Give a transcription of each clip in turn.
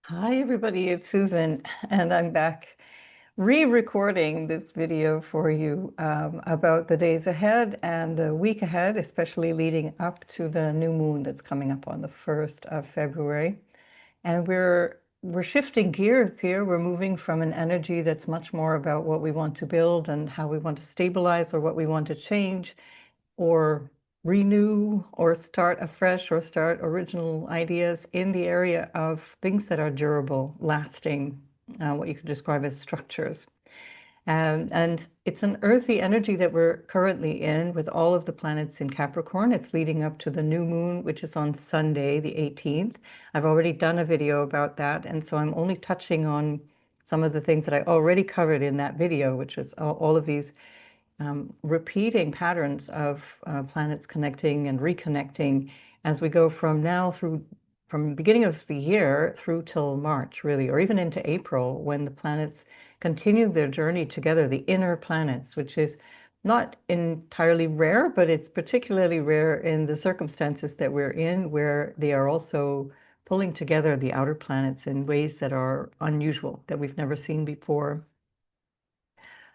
Hi, everybody. It's Susan, and I'm back re-recording this video for you about the days ahead and the week ahead, especially leading up to the new moon that's coming up on the 1st of February. And we're shifting gears here. We're moving from an energy that's much more about what we want to build and how we want to stabilize or what we want to change or renew or start afresh or start original ideas in the area of things that are durable, lasting, what you could describe as structures. And it's an earthy energy that we're currently in with all of the planets in Capricorn. It's leading up to the new moon, which is on Sunday, the 18th. I've already done a video about that, and so I'm only touching on some of the things that I already covered in that video, which is all of these repeating patterns of planets connecting and reconnecting as we go from now through from the beginning of the year through till March, really, or even into April, when the planets continue their journey together, the inner planets, which is not entirely rare, but it's particularly rare in the circumstances that we're in, where they are also pulling together the outer planets in ways that are unusual, that we've never seen before.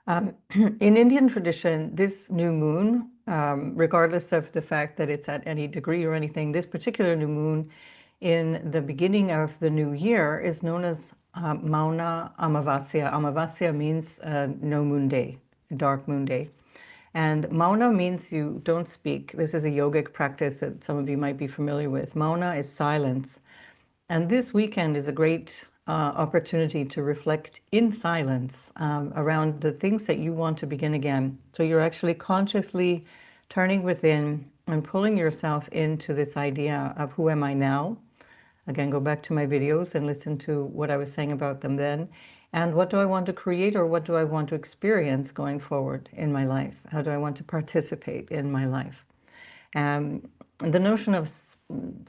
In Indian tradition, this new moon, regardless of the fact that it's at any degree or anything, this particular new moon in the beginning of the new year is known as Mauna Amavasya. Amavasya means no moon day, dark moon day. And Mauna means you don't speak. This is a yogic practice that some of you might be familiar with. Mauna is silence. And this weekend is a great opportunity to reflect in silence around the things that you want to begin again. So you're actually consciously turning within and pulling yourself into this idea of who am I now? Again, go back to my videos and listen to what I was saying about them then. And what do I want to create or what do I want to experience going forward in my life? How do I want to participate in my life? The notion of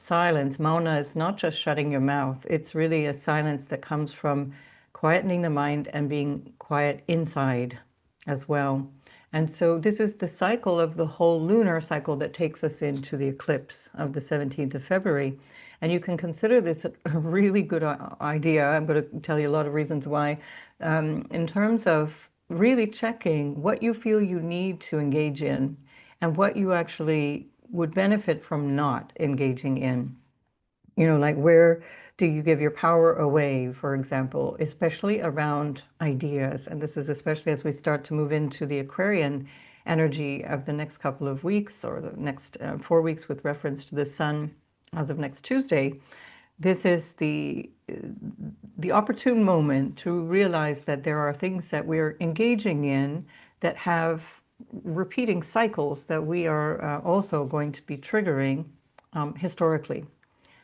silence, mauna, is not just shutting your mouth. It's really a silence that comes from quietening the mind and being quiet inside as well. And so this is the cycle of the whole lunar cycle that takes us into the eclipse of the 17th of February. And you can consider this a really good idea. I'm going to tell you a lot of reasons why, in terms of really checking what you feel you need to engage in and what you actually would benefit from not engaging in. Like where do you give your power away, for example, especially around ideas. And this is especially as we start to move into the Aquarian energy of the next couple of weeks or the next 4 weeks with reference to the sun as of next Tuesday. This is the opportune moment to realize that there are things that we're engaging in that have repeating cycles that we are also going to be triggering historically.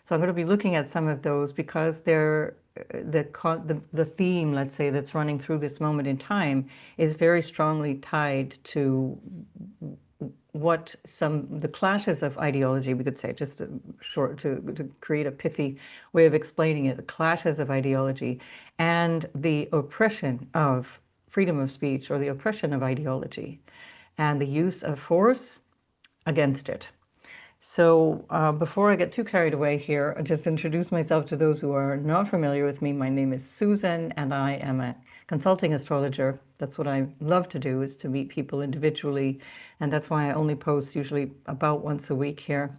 So I'm going to be looking at some of those because they're the theme, let's say, that's running through this moment in time is very strongly tied to what the clashes of ideology, we could say, just to create a pithy way of explaining it, the clashes of ideology and the oppression of freedom of speech or the oppression of ideology and the use of force against it. So before I get too carried away here, I'll just introduce myself to those who are not familiar with me. My name is Susan, and I am a consulting astrologer. That's what I love to do, is to meet people individually, and that's why I only post usually about once a week here.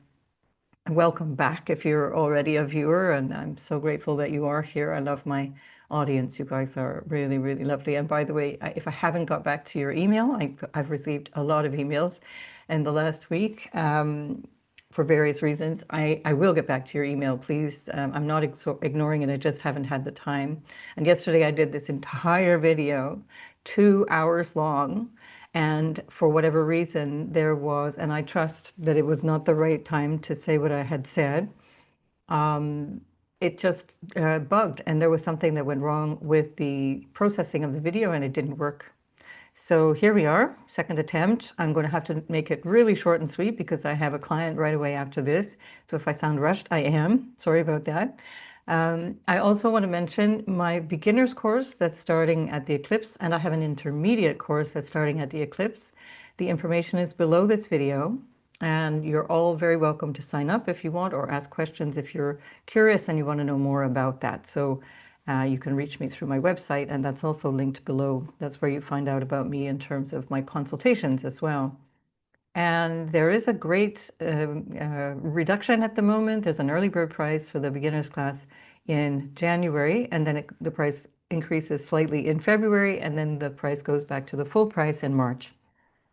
Welcome back if you're already a viewer, and I'm so grateful that you are here. I love my audience. You guys are really, really lovely. And by the way, if I haven't got back to your email, I've received a lot of emails in the last week. For various reasons. I will get back to your email, please. I'm not ignoring it, I just haven't had the time. And yesterday I did this entire video, 2 hours long, and for whatever reason there was, and I trust that it was not the right time to say what I had said, it just bugged, and there was something that went wrong with the processing of the video and it didn't work. So here we are, second attempt. I'm going to have to make it really short and sweet because I have a client right away after this. So if I sound rushed, I am. Sorry about that. I also want to mention my beginner's course that's starting at the eclipse, and I have an intermediate course that's starting at the eclipse. The information is below this video. And you're all very welcome to sign up if you want, or ask questions if you're curious and you want to know more about that. So you can reach me through my website, and that's also linked below. That's where you find out about me in terms of my consultations as well. And there is a great reduction at the moment. There's an early bird price for the beginners class in January, and then the price increases slightly in February, and then the price goes back to the full price in March.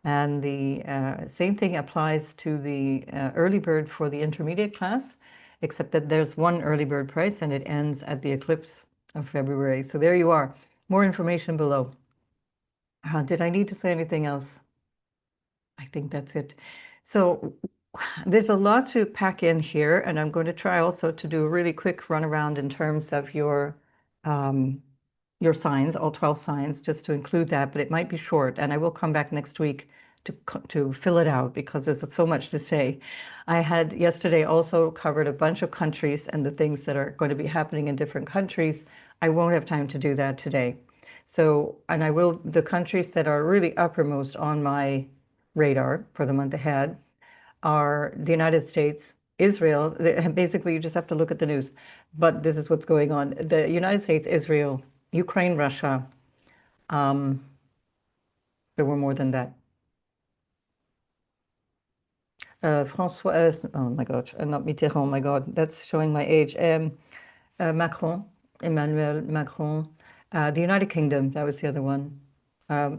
And the same thing applies to the early bird for the intermediate class, except that there's one early bird price and it ends at the eclipse of February. So there you are. More information below. Did I need to say anything else? I think that's it. So there's a lot to pack in here, and I'm going to try also to do a really quick runaround in terms of your signs, all 12 signs, just to include that, but it might be short, and I will come back next week to fill it out because there's so much to say. I had yesterday also covered a bunch of countries and the things that are going to be happening in different countries. I won't have time to do that today. So, and I will, the countries that are really uppermost on my radar for the month ahead are the United States, Israel. Basically, you just have to look at the news, but this is what's going on. The United States, Israel, Ukraine, Russia. Um, there were more than that. François, oh my God, not Mitterrand, oh my God, that's showing my age. Macron, Emmanuel Macron, the United Kingdom, that was the other one.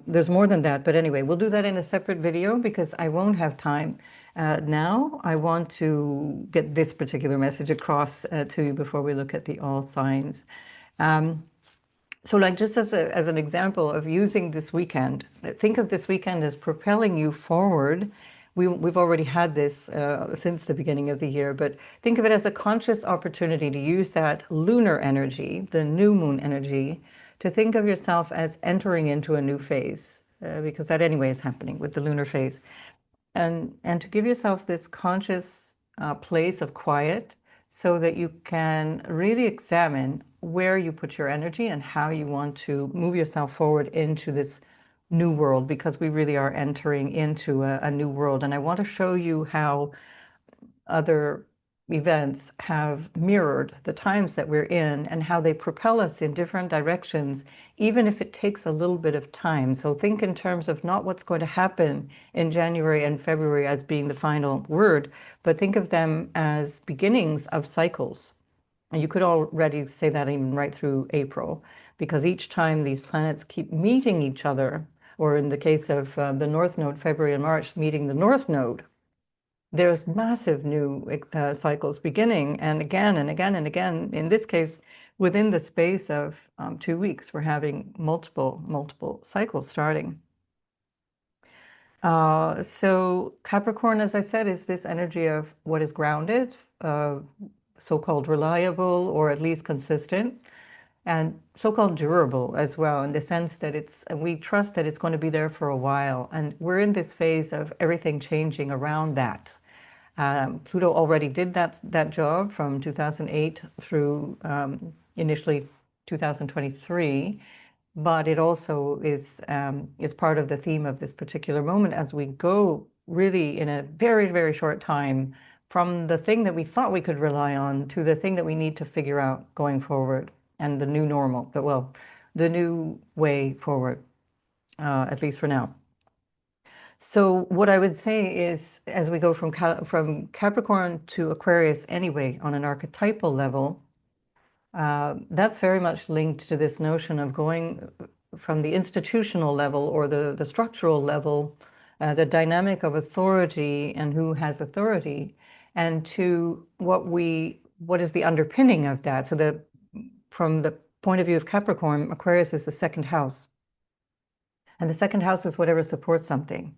There's more than that, but anyway, we'll do that in a separate video because I won't have time. Now, I want to get this particular message across to you before we look at the all signs. So like just as an example of using this weekend, think of this weekend as propelling you forward. We've already had this since the beginning of the year, but think of it as a conscious opportunity to use that lunar energy, the new moon energy, to think of yourself as entering into a new phase, because that anyway is happening with the lunar phase. And to give yourself this conscious place of quiet so that you can really examine where you put your energy and how you want to move yourself forward into this new world, because we really are entering into a new world. And I want to show you how other events have mirrored the times that we're in and how they propel us in different directions, even if it takes a little bit of time. So think in terms of not what's going to happen in January and February as being the final word, but think of them as beginnings of cycles. And you could already say that even right through April, because each time these planets keep meeting each other, or in the case of the North Node, February and March meeting the North Node, there's massive new cycles beginning, and again and again and again. In this case, within the space of 2 weeks, we're having multiple cycles starting. So Capricorn, as I said, is this energy of what is grounded, so-called reliable, or at least consistent, and so-called durable as well, in the sense that we trust that it's going to be there for a while. And we're in this phase of everything changing around that. Pluto already did that job from 2008 through initially 2023, but it also is part of the theme of this particular moment as we go really in a very short time from the thing that we thought we could rely on to the thing that we need to figure out going forward, and the new normal, the new way forward, at least for now. So what I would say is, as we go from Capricorn to Aquarius anyway, on an archetypal level, that's very much linked to this notion of going from the institutional level or the structural level, the dynamic of authority and who has authority, and to what is the underpinning of that. So from the point of view of Capricorn, Aquarius is the second house. And the second house is whatever supports something.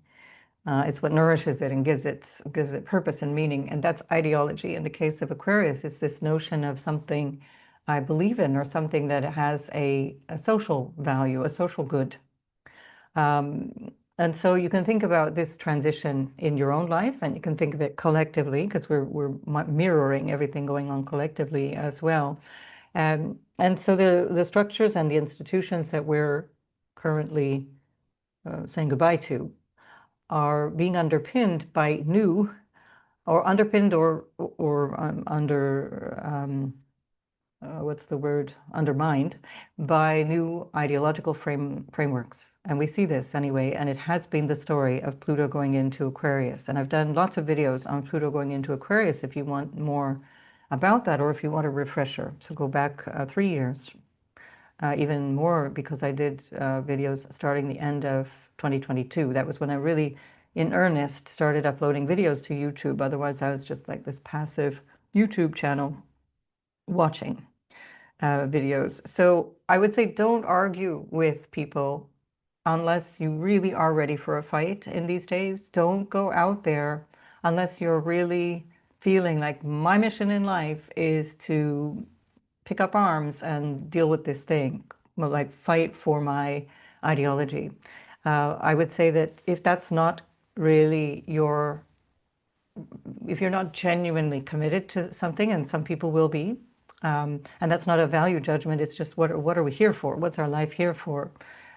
It's what nourishes it and gives it purpose and meaning, and that's ideology. In the case of Aquarius, it's this notion of something I believe in, or something that has a social value, a social good. And so you can think about this transition in your own life, and you can think of it collectively, because we're mirroring everything going on collectively as well. And so the structures and the institutions that we're currently saying goodbye to are being underpinned by new or underpinned or under what's the word, undermined by new ideological frameworks. And we see this anyway, and it has been the story of Pluto going into Aquarius. And I've done lots of videos on Pluto going into Aquarius if you want more about that, or if you want a refresher. So go back 3 years, even more, because I did videos starting the end of 2022. That was when I really, in earnest, started uploading videos to YouTube. Otherwise, I was just like this passive YouTube channel watching videos. So I would say don't argue with people unless you really are ready for a fight in these days. Don't go out there unless you're really feeling like my mission in life is to pick up arms and deal with this thing, well, like fight for my ideology. I would say that if that's not really your, if you're not genuinely committed to something, and some people will be, and that's not a value judgment, it's just what are we here for? What's our life here for?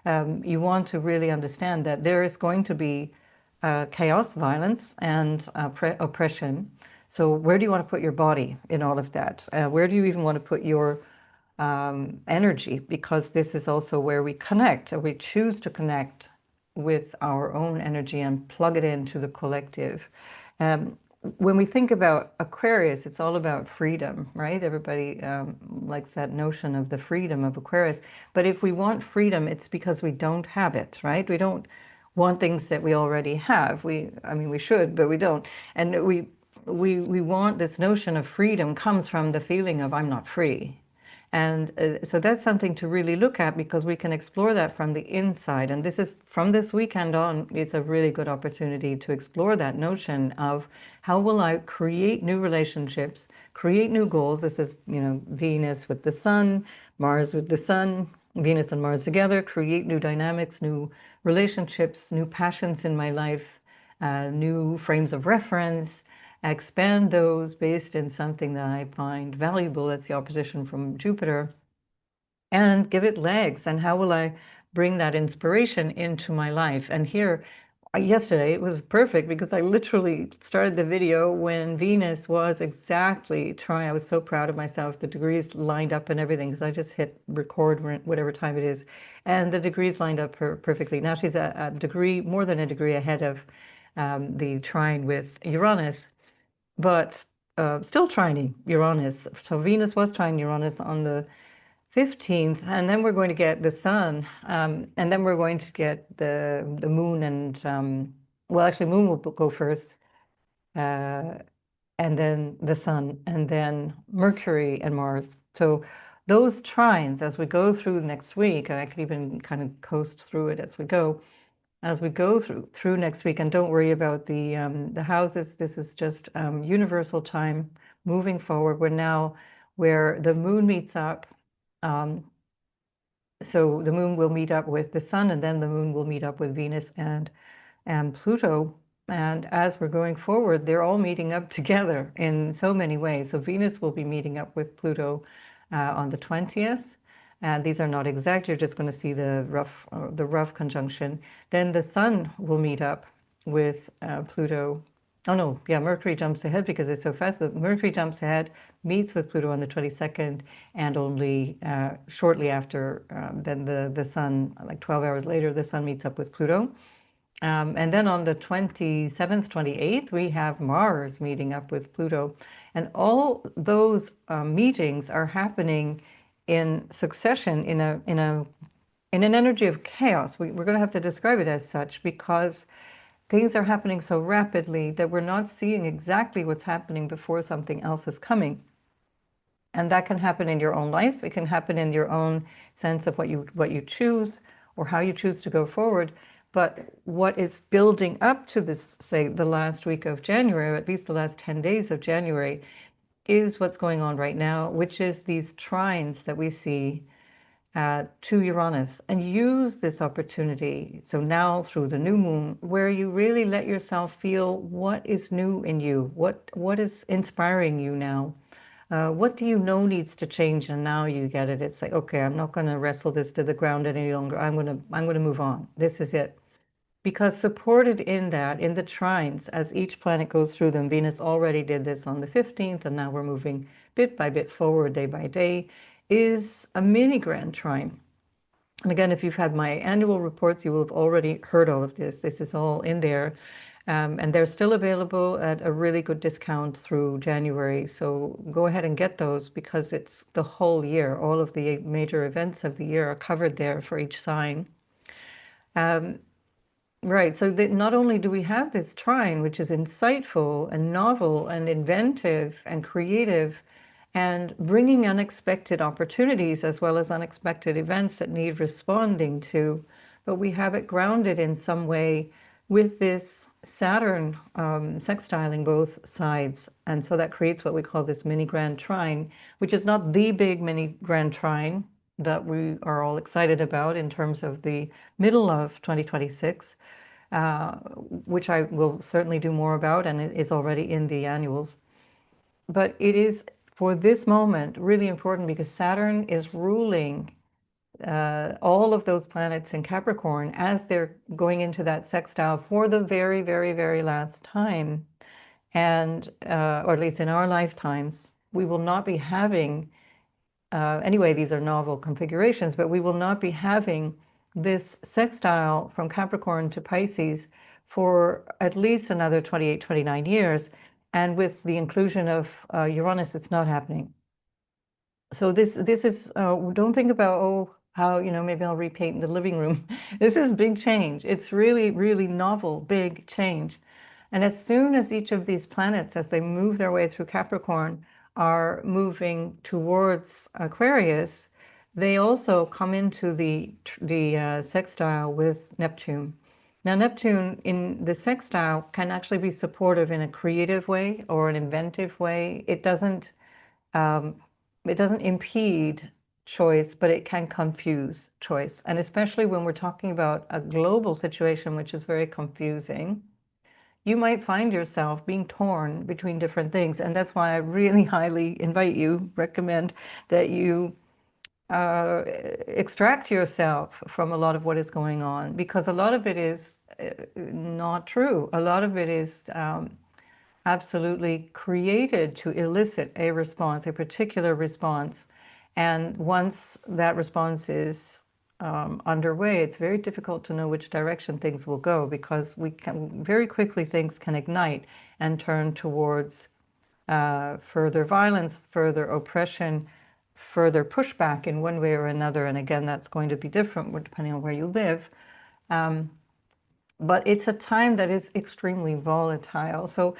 You want to really understand that there is going to be chaos, violence, and oppression. So where do you want to put your body in all of that? Where do you even want to put your energy? Because this is also where we connect, or we choose to connect with our own energy and plug it into the collective. When we think about Aquarius, it's all about freedom, right? Everybody likes that notion of the freedom of Aquarius. But if we want freedom, it's because we don't have it, right? We don't want things that we already have. I mean, we should, but we don't. And we want this notion of freedom comes from the feeling of I'm not free. And so that's something to really look at, because we can explore that from the inside. And this is, from this weekend on, it's a really good opportunity to explore that notion of how will I create new relationships, create new goals. This is, Venus with the sun, Mars with the sun, Venus and Mars together, create new dynamics, new relationships, new passions in my life, new frames of reference, expand those based in something that I find valuable. That's the opposition from Jupiter, and give it legs. And how will I bring that inspiration into my life? And here, yesterday, it was perfect because I literally started the video when Venus was exactly trying. I was so proud of myself. The degrees lined up and everything, because I just hit record whatever time it is, and the degrees lined up perfectly. Now she's a degree, more than a degree ahead of the trine with Uranus, but still trining Uranus. So Venus was trining Uranus on the 15th, and then we're going to get the sun, and then we're going to get the moon, and well, actually, moon will go first, uh, and then the sun, and then Mercury and Mars. So those trines, as we go through next week, and I could even kind of coast through it as we go through next week. And don't worry about the houses. This is just universal time moving forward. We're now where the moon meets up. So the moon will meet up with the sun, and then the moon will meet up with Venus and Pluto. And as we're going forward, they're all meeting up together in so many ways. So Venus will be meeting up with Pluto on the 20th. And these are not exact. You're just going to see the rough conjunction. Then the sun will meet up with Pluto. Oh no, yeah, Mercury jumps ahead because it's so fast. So Mercury jumps ahead, meets with Pluto on the 22nd, and only shortly after, then the sun, like 12 hours later, the sun meets up with Pluto. And then on the 27th, 28th, we have Mars meeting up with Pluto. And all those meetings are happening in succession in an energy of chaos. We're going to have to describe it as such, because things are happening so rapidly that we're not seeing exactly what's happening before something else is coming. And that can happen in your own life. It can happen in your own sense of what you choose, or how you choose to go forward. But what is building up to this, say, the last week of January, or at least the last 10 days of January, is what's going on right now, which is these trines that we see to Uranus. And use this opportunity, so now through the new moon, where you really let yourself feel what is new in you, what is inspiring you now. What do you know needs to change, and now you get it. It's like, okay, I'm not going to wrestle this to the ground any longer. I'm going to move on. This is it. because supported in that, in the trines, as each planet goes through them, Venus already did this on the 15th, and now we're moving bit by bit forward, day by day, is a mini grand trine. And again, if you've had my annual reports, you will have already heard all of this. This is all in there. And they're still available at a really good discount through January. So go ahead and get those because it's the whole year. All of the major events of the year are covered there for each sign. Right. So that not only do we have this trine, which is insightful and novel and inventive and creative and bringing unexpected opportunities as well as unexpected events that need responding to, but we have it grounded in some way with this Saturn sextiling both sides. And so that creates what we call this mini grand trine, which is not the big mini grand trine that we are all excited about in terms of the middle of 2026, which I will certainly do more about, and it is already in the annuals. But it is, for this moment, really important because Saturn is ruling all of those planets in Capricorn as they're going into that sextile for the very, very, very last time. And, or at least in our lifetimes, we will not be having, anyway, these are novel configurations, but we will not be having this sextile from Capricorn to Pisces for at least another 28, 29 years. And with the inclusion of Uranus, it's not happening. So this is, don't think about, oh, how, maybe I'll repaint the living room. This is big change. It's really, really novel, big change. And as soon as each of these planets, as they move their way through Capricorn, are moving towards Aquarius, they also come into the sextile with Neptune. Now, Neptune in the sextile can actually be supportive in a creative way or an inventive way. Um, it doesn't impede choice, but it can confuse choice. And especially when we're talking about a global situation, which is very confusing, you might find yourself being torn between different things. And that's why I really highly recommend that you extract yourself from a lot of what is going on, because a lot of it is not true. A lot of it is absolutely created to elicit a response, a particular response. And once that response is underway, it's very difficult to know which direction things will go because we can very quickly things can ignite and turn towards further violence, further oppression, further pushback in one way or another. And again, that's going to be different depending on where you live. But it's a time that is extremely volatile. So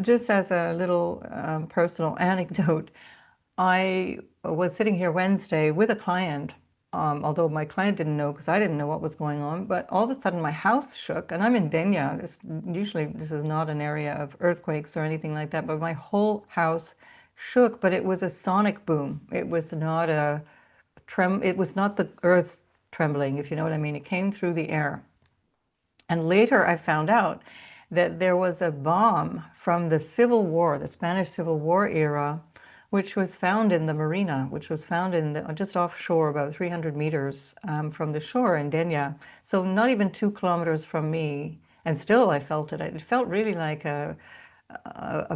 just as a little personal anecdote, I was sitting here Wednesday with a client, although my client didn't know because I didn't know what was going on. But all of a sudden, my house shook, and I'm in Denia. Usually, this is not an area of earthquakes or anything like that, but my whole house shook. But it was a sonic boom. It was not It was not the earth trembling, if you know what I mean. It came through the air. And later, I found out that there was a bomb from the Civil War, the Spanish Civil War era, which was found in the marina, which was found just offshore, about 300 meters from the shore in Denia. So not even 2 kilometers from me. And still I felt it. It felt really like a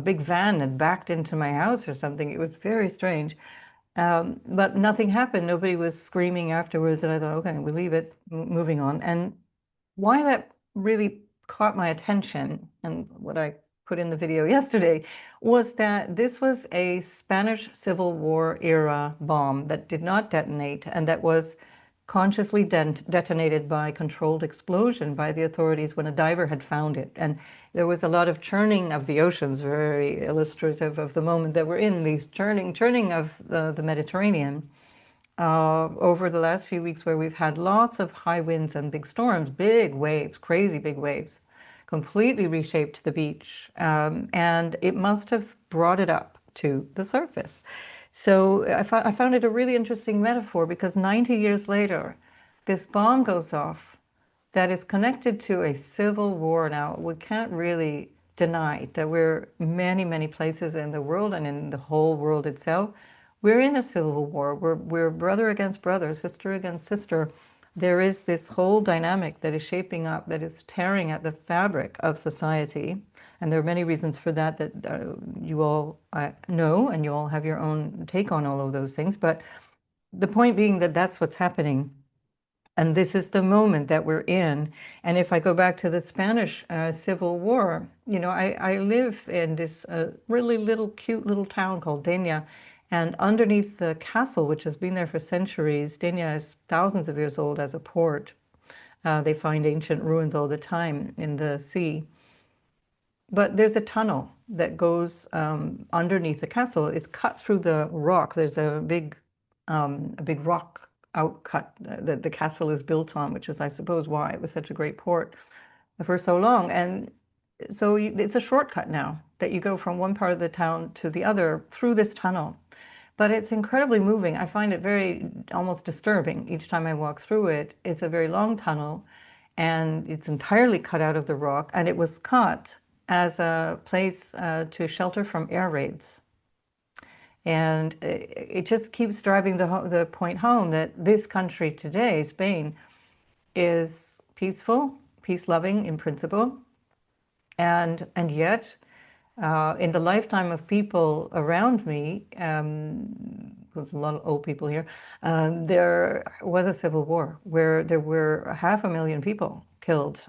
big van had backed into my house or something. It was very strange. But nothing happened. Nobody was screaming afterwards. And I thought, okay, we'll leave it, moving on. And why that really caught my attention, and what I put in the video yesterday, was that this was a Spanish Civil War era bomb that did not detonate and that was consciously detonated by controlled explosion by the authorities when a diver had found it. And there was a lot of churning of the oceans, very illustrative of the moment that we're in, these churning of the Mediterranean. Over the last few weeks, where we've had lots of high winds and big storms, big waves, crazy big waves, completely reshaped the beach. And it must have brought it up to the surface. So I found it a really interesting metaphor because 90 years later, this bomb goes off that is connected to a civil war. Now, we can't really deny that we're many, many places in the world and in the whole world itself. We're in a civil war. We're brother against brother, sister against sister, there is this whole dynamic that is shaping up, that is tearing at the fabric of society. And there are many reasons for that that you all know, and you all have your own take on all of those things. But the point being that that's what's happening. And this is the moment that we're in. And if I go back to the Spanish Civil War, I live in this really little, cute little town called Denia. And underneath the castle, which has been there for centuries, Denia is thousands of years old as a port. They find ancient ruins all the time in the sea. But there's a tunnel that goes underneath the castle. It's cut through the rock. There's a big rock outcut that the castle is built on, which is, I suppose, why it was such a great port for so long. And so it's a shortcut now that you go from one part of the town to the other through this tunnel. But it's incredibly moving. I find it very almost disturbing each time I walk through it. It's a very long tunnel, and it's entirely cut out of the rock, and it was cut as a place to shelter from air raids. And it just keeps driving the point home that this country today, Spain, is peaceful, peace-loving in principle, and yet in the lifetime of people around me, there's a lot of old people here, there was a civil war where there were 500,000 people killed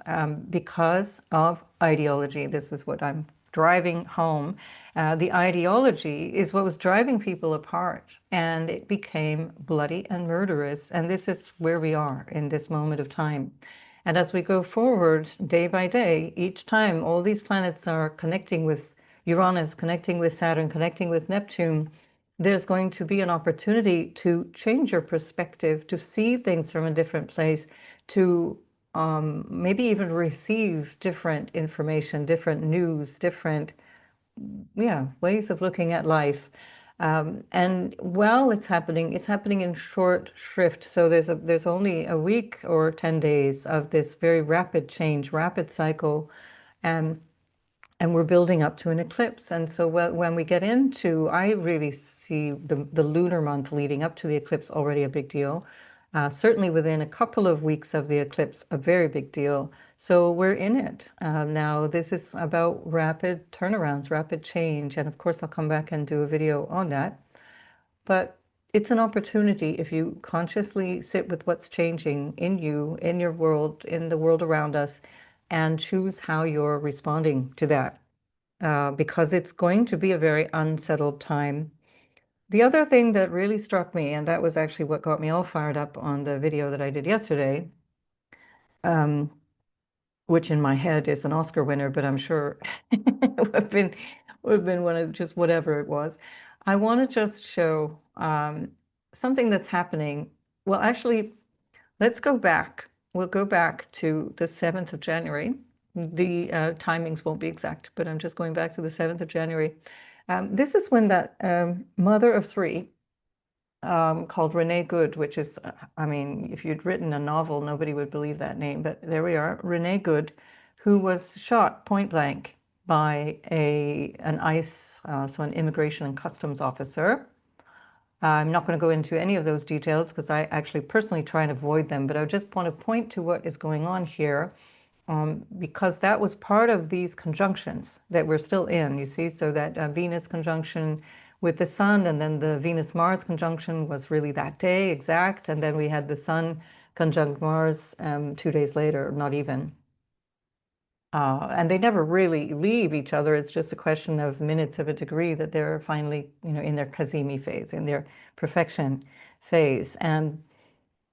because of ideology. This is what I'm driving home. The ideology is what was driving people apart, and it became bloody and murderous. And this is where we are in this moment of time. And as we go forward day by day, each time all these planets are connecting with Uranus, connecting with Saturn, connecting with Neptune, there's going to be an opportunity to change your perspective, to see things from a different place, to maybe even receive different information, different news, different ways of looking at life. And while it's happening in short shrift. So there's only a week or 10 days of this very rapid change, rapid cycle, and we're building up to an eclipse. And so when we get into, I really see the lunar month leading up to the eclipse already a big deal. Certainly within a couple of weeks of the eclipse, a very big deal. So we're in it. Now, this is about rapid turnarounds, rapid change. And of course, I'll come back and do a video on that. But it's an opportunity if you consciously sit with what's changing in you, in your world, in the world around us, and choose how you're responding to that. Because it's going to be a very unsettled time. The other thing that really struck me, and that was actually what got me all fired up on the video that I did yesterday, um, which in my head is an Oscar winner, but I'm sure would have been one of just whatever it was. I want to just show something that's happening. Well, actually, let's go back. We'll go back to the 7th of January. The timings won't be exact, but I'm just going back to the 7th of January. This is when that mother of three called Renee Good, which is, I mean, if you'd written a novel, nobody would believe that name, but there we are, Renee Good, who was shot point blank by an ICE, so an immigration and customs officer. I'm not going to go into any of those details because I actually personally try and avoid them, but I just want to point to what is going on here because that was part of these conjunctions that we're still in, you see, so that Venus conjunction with the Sun, and then the Venus-Mars conjunction was really that day exact, and then we had the Sun conjunct Mars 2 days later, not even. And they never really leave each other. It's just a question of minutes of a degree that they're finally, in their Kazemi phase, in their perfection phase. And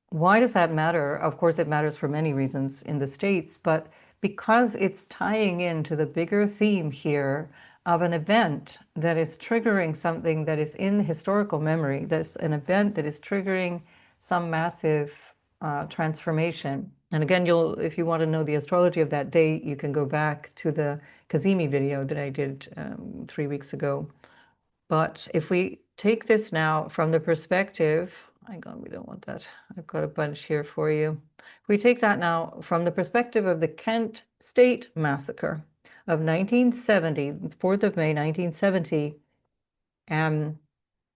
why does that matter? Of course, it matters for many reasons in the States, but because it's tying into the bigger theme here of an event that is triggering something that is in historical memory, that's an event that is triggering some massive transformation. And again, if you want to know the astrology of that day, you can go back to the Kazemi video that I did 3 weeks ago. But if we take this now from the perspective, hang on, we don't want that. I've got a bunch here for you. If we take that now from the perspective of the Kent State Massacre of 1970, 4th of May, 1970,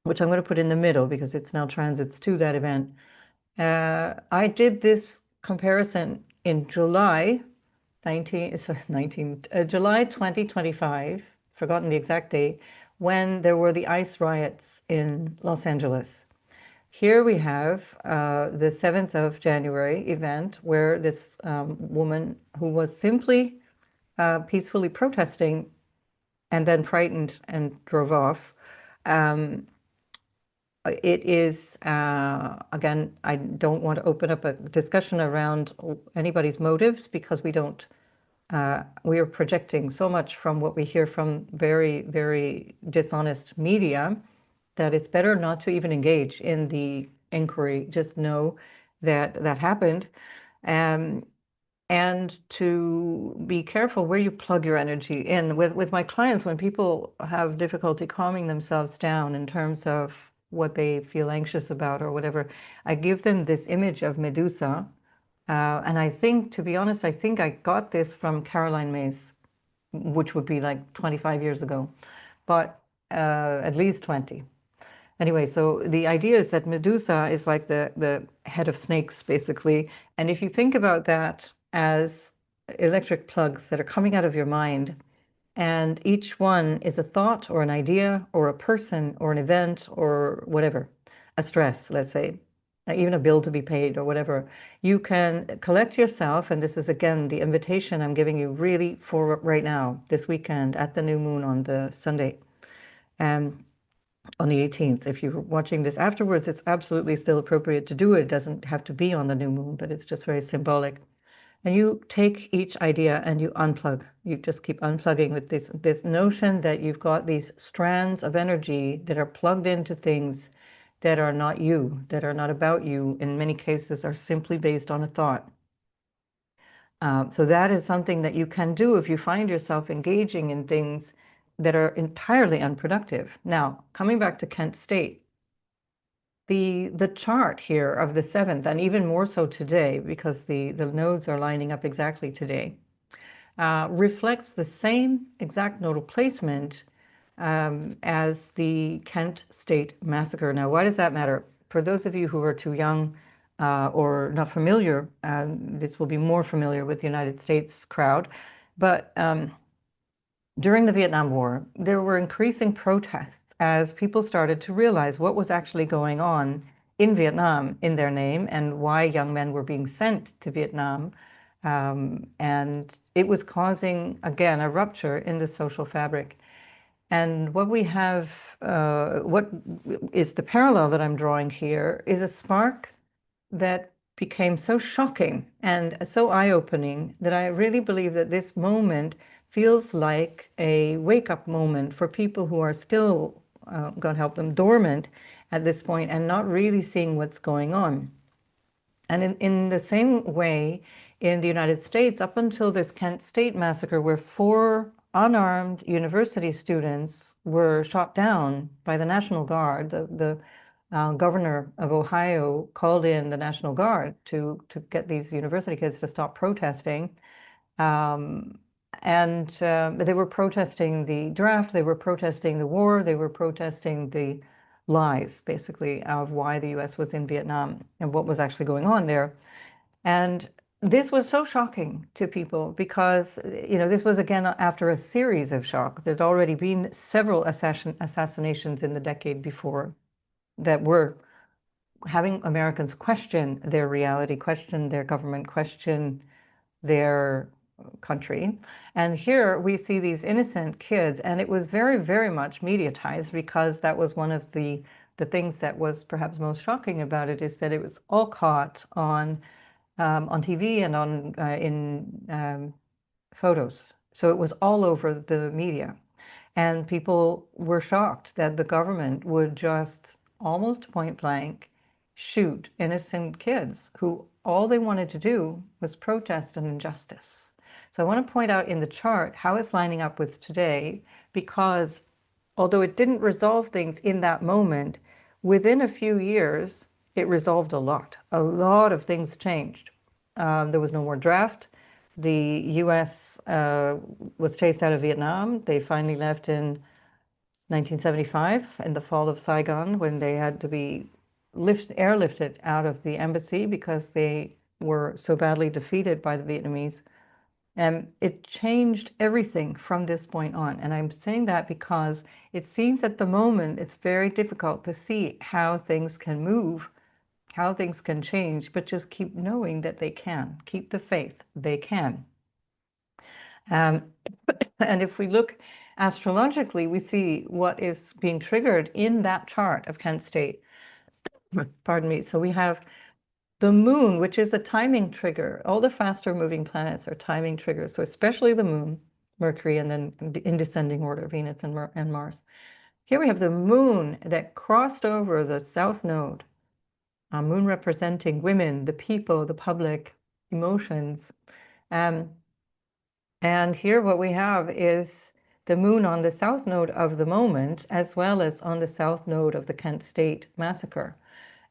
which I'm going to put in the middle because it's now transits to that event. I did this comparison in July 2025, forgotten the exact date, when there were the ICE riots in Los Angeles. Here we have the 7th of January event where this woman who was simply peacefully protesting and then frightened and drove off. Um, it is, again, I don't want to open up a discussion around anybody's motives because we are projecting so much from what we hear from very, very dishonest media that it's better not to even engage in the inquiry. Just know that that happened. Um, and to be careful where you plug your energy in. With my clients, when people have difficulty calming themselves down in terms of what they feel anxious about or whatever, I give them this image of Medusa. And I think, to be honest, I think I got this from Caroline Myss, which would be like 25 years ago, but at least 20. Anyway, so the idea is that Medusa is like the head of snakes, basically. And if you think about that as electric plugs that are coming out of your mind, and each one is a thought or an idea or a person or an event or whatever, a stress, let's say, even a bill to be paid or whatever, you can collect yourself. And this is, again, the invitation I'm giving you really for right now, this weekend at the new moon on the Sunday. On the 18th. If you're watching this afterwards, it's absolutely still appropriate to do it. It doesn't have to be on the new moon, but it's just very symbolic. And you take each idea and you unplug. You just keep unplugging with this notion that you've got these strands of energy that are plugged into things that are not you, that are not about you, in many cases are simply based on a thought. So that is something that you can do if you find yourself engaging in things that are entirely unproductive. Now, coming back to Kent State, the chart here of the 7th, and even more so today, because the nodes are lining up exactly today, reflects the same exact nodal placement as the Kent State Massacre. Now, why does that matter? For those of you who are too young or not familiar, this will be more familiar with the United States crowd, but during the Vietnam War, there were increasing protests as people started to realize what was actually going on in Vietnam in their name and why young men were being sent to Vietnam. And it was causing, again, a rupture in the social fabric. And what we have, what is the parallel that I'm drawing here, is a spark that became so shocking and so eye-opening that I really believe that this moment feels like a wake-up moment for people who are still, God help them, dormant at this point and not really seeing what's going on. And in the same way, in the United States, up until this Kent State Massacre, where 4 unarmed university students were shot down by the National Guard, the governor of Ohio called in the National Guard to get these university kids to stop protesting. And they were protesting the draft, they were protesting the war, they were protesting the lies, basically, of why the US was in Vietnam and what was actually going on there. And this was so shocking to people because, this was again after a series of shock. There'd already been several assassinations in the decade before that were having Americans question their reality, question their government, question their country. And here we see these innocent kids, and it was very, very much mediatized because that was one of the things that was perhaps most shocking about it, is that it was all caught on TV and on in photos. So it was all over the media. And people were shocked that the government would just almost point blank shoot innocent kids who all they wanted to do was protest an injustice. So I want to point out in the chart how it's lining up with today, because although it didn't resolve things in that moment, within a few years, it resolved a lot. A lot of things changed. There was no more draft. The US was chased out of Vietnam. They finally left in 1975, in the fall of Saigon, when they had to be airlifted out of the embassy because they were so badly defeated by the Vietnamese. And it changed everything from this point on. And I'm saying that because it seems at the moment it's very difficult to see how things can move, how things can change, but just keep knowing that they can. Keep the faith, they can. Um, and if we look astrologically, we see what is being triggered in that chart of Kent State. Pardon me. So we have the moon, which is a timing trigger. All the faster moving planets are timing triggers. So especially the moon, Mercury, and then in descending order, Venus and Mars. Here we have the moon that crossed over the south node. Moon representing women, the people, the public, emotions. And here what we have is the moon on the south node of the moment, as well as on the south node of the Kent State Massacre.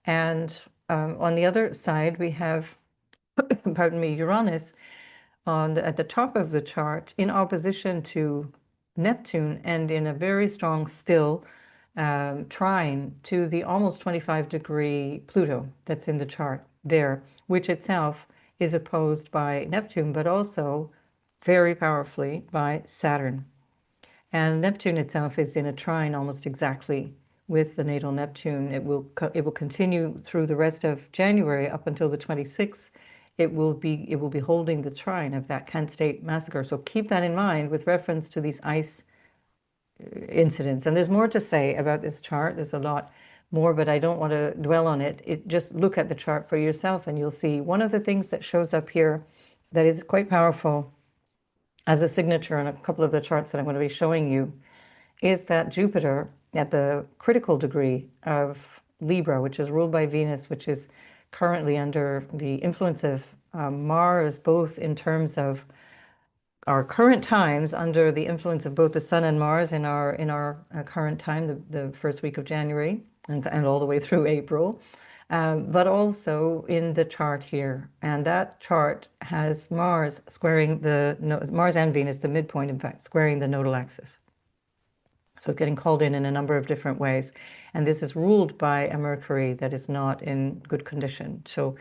And on the other side, we have, pardon me, Uranus at the top of the chart in opposition to Neptune and in a very strong still trine to the almost 25-degree Pluto that's in the chart there, which itself is opposed by Neptune, but also very powerfully by Saturn. And Neptune itself is in a trine almost exactly with the natal Neptune. It will continue through the rest of January up until the 26th. It will be holding the trine of that Kent State Massacre. So keep that in mind with reference to these ice incidents. And there's more to say about this chart. There's a lot more, but I don't want to dwell on it. Just look at the chart for yourself and you'll see one of the things that shows up here that is quite powerful as a signature on a couple of the charts that I'm going to be showing you is that Jupiter at the critical degree of Libra, which is ruled by Venus, which is currently under the influence of Mars, both in terms of our current times, under the influence of both the Sun and Mars in our current time, the first week of January and all the way through April, but also in the chart here. And that chart has Mars squaring Mars and Venus, the midpoint, in fact, squaring the nodal axis. So it's getting called in a number of different ways. And this is ruled by a Mercury that is not in good condition. So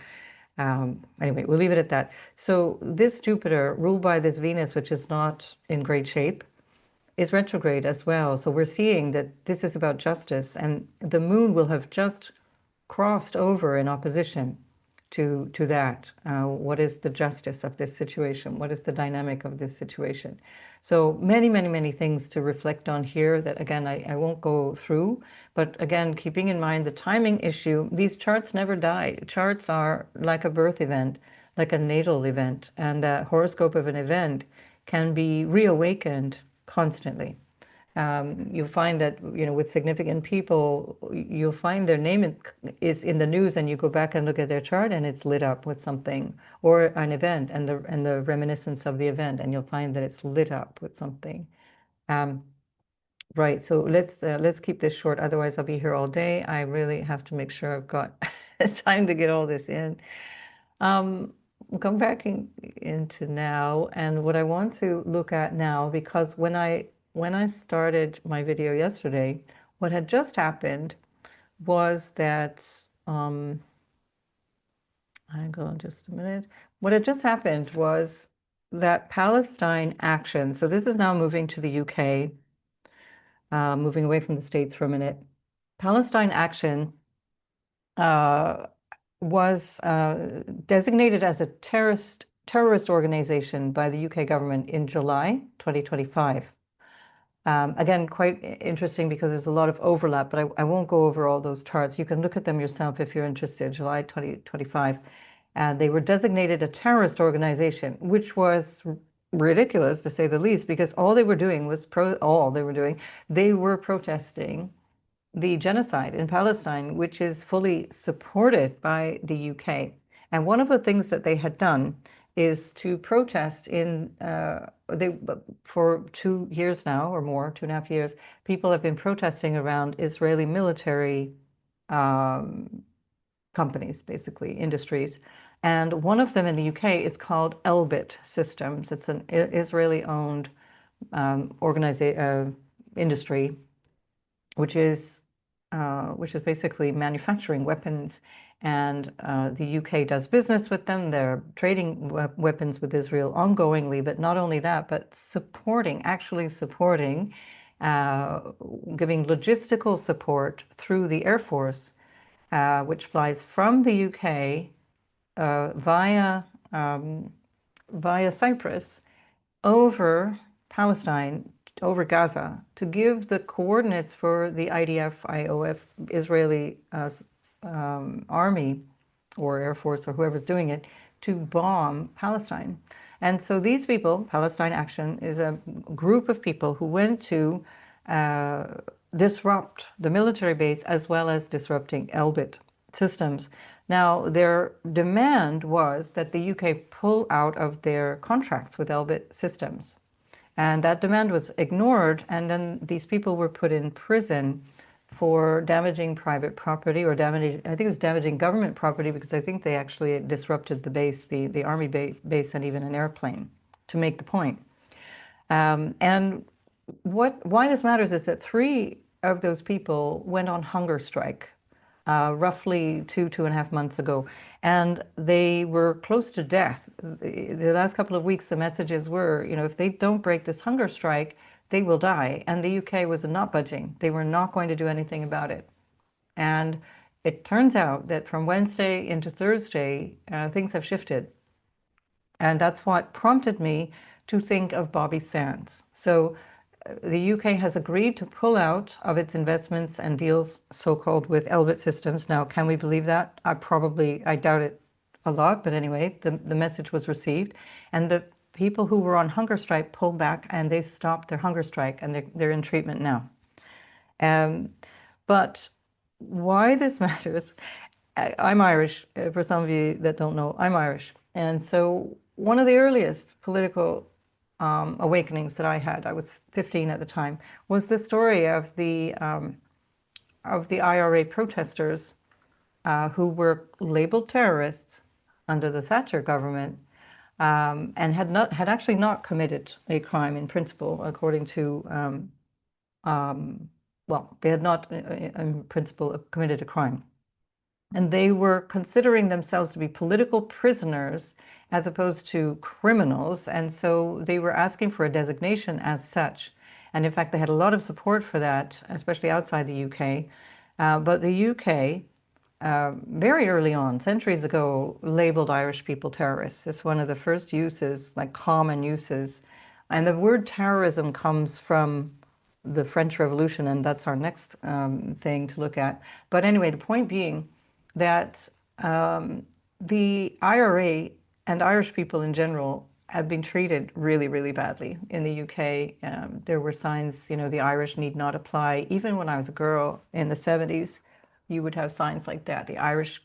anyway, we'll leave it at that. So this Jupiter, ruled by this Venus, which is not in great shape, is retrograde as well. So we're seeing that this is about justice, and the moon will have just crossed over in opposition to that. What is the justice of this situation? What is the dynamic of this situation? So many, many, many things to reflect on here that, again, I won't go through. But again, keeping in mind the timing issue, these charts never die. Charts are like a birth event, like a natal event. And that horoscope of an event can be reawakened constantly. You'll find that, with significant people, you'll find their name is in the news and you go back and look at their chart and it's lit up with something or an event and the reminiscence of the event, and you'll find that it's lit up with something. Right, so let's keep this short, otherwise I'll be here all day. I really have to make sure I've got time to get all this in. We'll come back into now, and what I want to look at now, because when I started my video yesterday, what had just happened was that, hang on just a minute. What had just happened was that Palestine action, so this is now moving to the UK, moving away from the States for a minute. Palestine action was designated as a terrorist organization by the UK government in July 2025. Again, quite interesting because there's a lot of overlap, but I won't go over all those charts. You can look at them yourself if you're interested. July 2025. They were designated a terrorist organization, which was ridiculous to say the least, because all they were doing was they were protesting the genocide in Palestine, which is fully supported by the UK. And one of the things that they had done is to protest for 2 years now or more, 2.5 years, people have been protesting around Israeli military companies, basically industries. And one of them in the UK is called Elbit Systems. It's an Israeli-owned industry, which is which is basically manufacturing weapons. And the UK does business with them. They're trading weapons with Israel ongoingly, but not only that, but actually supporting, giving logistical support through the Air Force, which flies from the UK via Cyprus over Palestine, over Gaza, to give the coordinates for the IDF, IOF, Israeli army or Air Force or whoever's doing it to bomb Palestine. And so these people, Palestine Action, is a group of people who went to disrupt the military base as well as disrupting Elbit systems. Now, their demand was that the UK pull out of their contracts with Elbit systems. And that demand was ignored, and then these people were put in prison for damaging private property or damaging, I think it was damaging government property, because I think they actually disrupted the base, the army base, and even an airplane, to make the point. And why this matters is that 3 of those people went on hunger strike roughly 2.5 months ago, and they were close to death. The last couple of weeks, the messages were, if they don't break this hunger strike, they will die. And the UK was not budging. They were not going to do anything about it. And it turns out that from Wednesday into Thursday, things have shifted. And that's what prompted me to think of Bobby Sands. So the UK has agreed to pull out of its investments and deals, so-called, with Elbit systems. Now, can we believe that? I doubt it a lot, but anyway, the message was received. And the people who were on hunger strike pulled back, and they stopped their hunger strike, and they're in treatment now. But why this matters, I'm Irish. For some of you that don't know, I'm Irish. And so one of the earliest political awakenings that I had, I was 15 at the time, was the story of the IRA protesters who were labeled terrorists under the Thatcher government, and had actually not committed a crime in principle, according to they had not in principle committed a crime. And they were considering themselves to be political prisoners as opposed to criminals. And so they were asking for a designation as such. And in fact, they had a lot of support for that, especially outside the UK. But the UK, very early on, centuries ago, labeled Irish people terrorists. It's one of the first uses, like common uses. And the word terrorism comes from the French Revolution, and that's our next thing to look at. But anyway, the point being that the IRA and Irish people in general have been treated really, really badly in the UK. There were signs, the Irish need not apply. Even when I was a girl in the 70s, you would have signs like that. The Irish,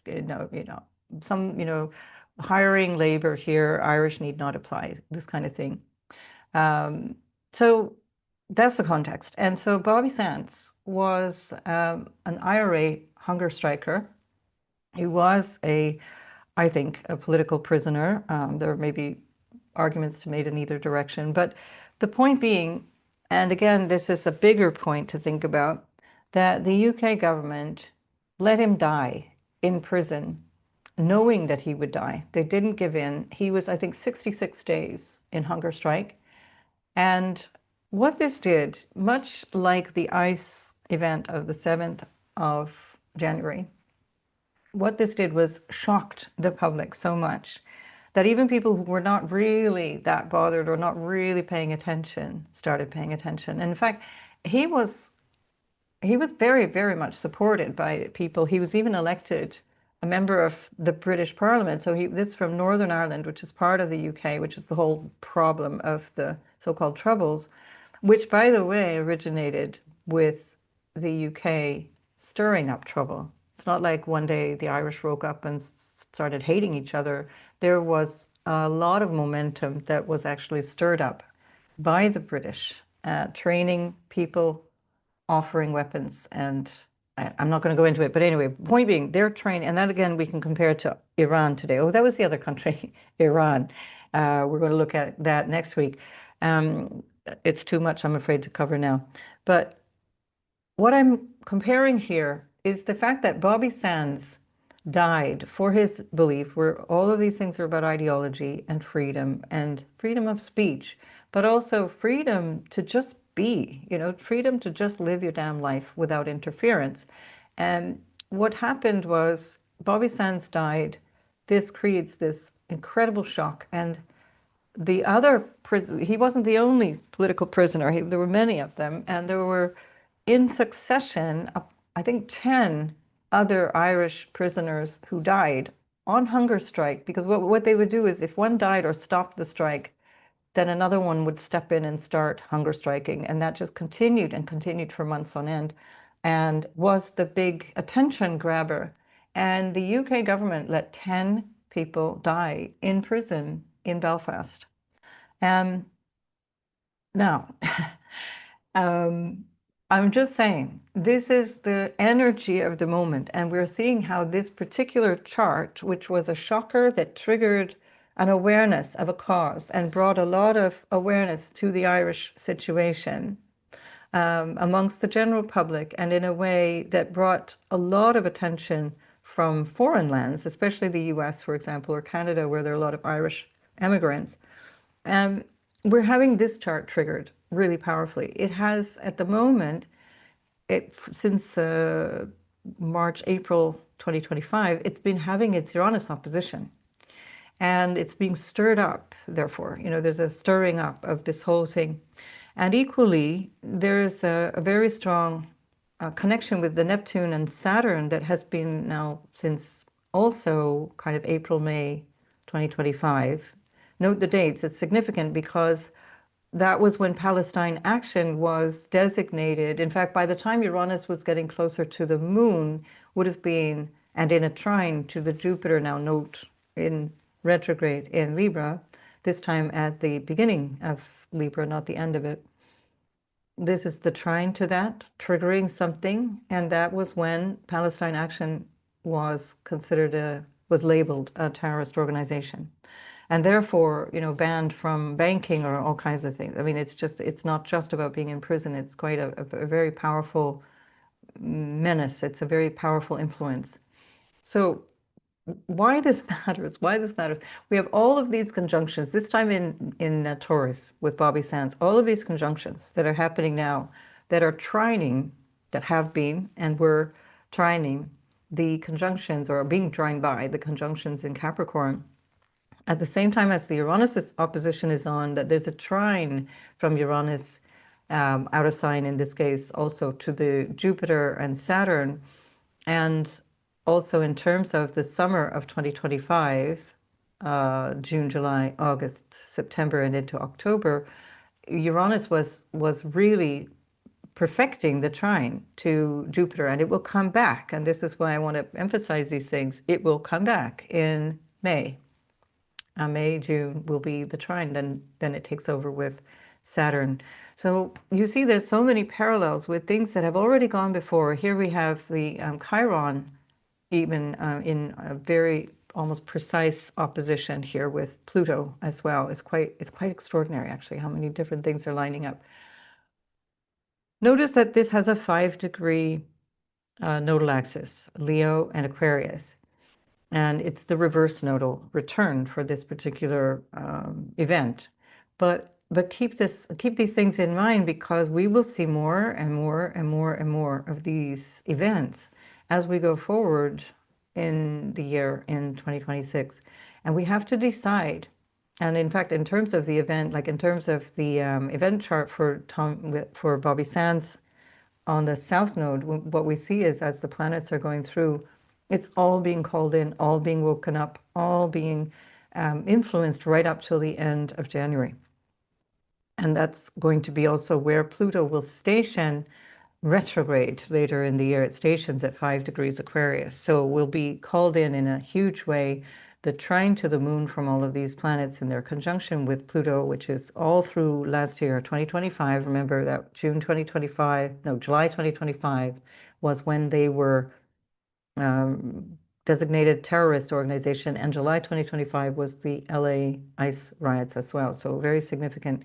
hiring labor here, Irish need not apply, this kind of thing. So that's the context. And so Bobby Sands was an IRA hunger striker. He was I think, a political prisoner. There may be arguments to made in either direction. But the point being, and again, this is a bigger point to think about, that the UK government let him die in prison, knowing that he would die. They didn't give in. He was, I think, 66 days in hunger strike. And what this did, much like the ICE event of the 7th of January, what this did was shocked the public so much that even people who were not really that bothered or not really paying attention started paying attention. And in fact, he was very, very much supported by people. He was even elected a member of the British Parliament. So this is from Northern Ireland, which is part of the UK, which is the whole problem of the so-called Troubles, which, by the way, originated with the UK stirring up trouble. It's not like one day the Irish woke up and started hating each other. There was a lot of momentum that was actually stirred up by the British, training people, offering weapons, and I'm not going to go into it, but anyway, point being, they're trained, and that again we can compare to Iran today. Oh, that was the other country, Iran. We're going to look at that next week. It's too much, I'm afraid, to cover now. But what I'm comparing here is the fact that Bobby Sands died for his belief, where all of these things are about ideology and freedom of speech, but also freedom to just be, freedom to just live your damn life without interference. And what happened was Bobby Sands died. This creates this incredible shock. And the other prison, he wasn't the only political prisoner. There were many of them, and there were, in succession, I think 10 other Irish prisoners who died on hunger strike. Because what they would do is, if one died or stopped the strike, then another one would step in and start hunger striking, and that just continued and continued for months on end, and was the big attention grabber. And the UK government let 10 people die in prison in Belfast. Um, Now, um, I'm just saying, this is the energy of the moment, and we're seeing how this particular chart, which was a shocker that triggered an awareness of a cause and brought a lot of awareness to the Irish situation, amongst the general public, and in a way that brought a lot of attention from foreign lands, especially the US, for example, or Canada, where there are a lot of Irish immigrants. Um, we're having this chart triggered really powerfully. It has, at the moment, since March, April 2025, it's been having its Uranus opposition. And it's being stirred up, therefore. There's a stirring up of this whole thing. And equally, there's a very strong connection with the Neptune and Saturn that has been now since also kind of April, May 2025. Note the dates. It's significant because that was when Palestine action was designated. In fact, by the time Uranus was getting closer to the moon, would have been, and in a trine to the Jupiter, now note in retrograde in Libra, this time at the beginning of Libra, not the end of it. This is the trine to that, triggering something, and that was when Palestine action was was labeled a terrorist organization, and therefore, banned from banking or all kinds of things. I mean, it's not just about being in prison. It's quite a very powerful menace. It's a very powerful influence. So why this matters, we have all of these conjunctions, this time in Taurus with Bobby Sands, all of these conjunctions that are happening now, that are trining, that have been and were trining the conjunctions, or are being trined by the conjunctions in Capricorn. At the same time as the Uranus opposition is on, that there's a trine from Uranus, out of sign in this case, also to the Jupiter and Saturn. And also in terms of the summer of 2025, June, July, August, September, and into October, Uranus was really perfecting the trine to Jupiter, and it will come back. And this is why I want to emphasize these things. It will come back in May. May, June will be the trine, then it takes over with Saturn. So you see there's so many parallels with things that have already gone before. Here we have the Chiron, even in a very almost precise opposition here with Pluto as well. It's quite extraordinary, actually, how many different things are lining up. Notice that this has a 5-degree nodal axis, Leo and Aquarius. And it's the reverse nodal return for this particular event. But keep these things in mind, because we will see more and more and more and more of these events as we go forward in the year in 2026. And we have to decide. And in fact, in terms of the event, like in terms of the event chart for Bobby Sands on the South Node, what we see is, as the planets are going through, it's all being called in, all being woken up, all being influenced right up till the end of January. And that's going to be also where Pluto will station retrograde later in the year. It stations at 5 degrees Aquarius. So we'll be called in a huge way. The trine to the moon from all of these planets in their conjunction with Pluto, which is all through last year, 2025. Remember that July 2025 was when they were designated terrorist organization, and July 2025 was the LA ICE riots as well. So very significant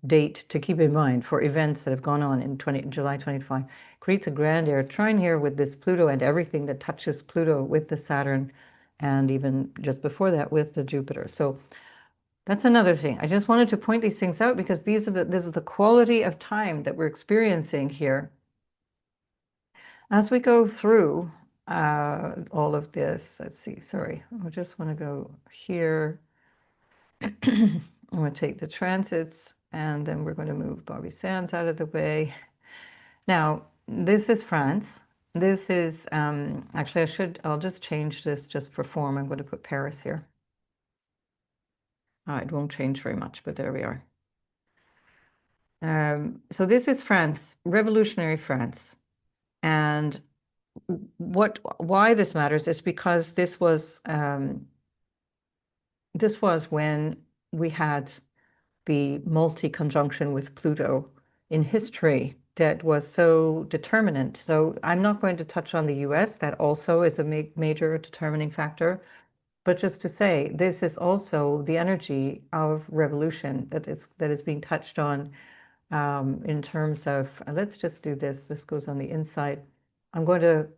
date to keep in mind for events that have gone on in July 25. Creates a grand air trine here with this Pluto and everything that touches Pluto with the Saturn, and even just before that with the Jupiter. So that's another thing. I just wanted to point these things out because this is the quality of time that we're experiencing here. As we go through all of this, let's see, sorry, I just want to go here. I'm going to take the transits, and then we're going to move Bobby Sands out of the way. Now, this is France. This is, actually, I'll just change this just for form. I'm going to put Paris here. It won't change very much, but there we are. So this is France, revolutionary France. And why this matters is because this was when we had the multi-conjunction with Pluto in history that was so determinant. So I'm not going to touch on the US, that also is a major determining factor. But just to say, this is also the energy of revolution that is being touched on in terms of, let's just do this. This goes on the inside. I'm going to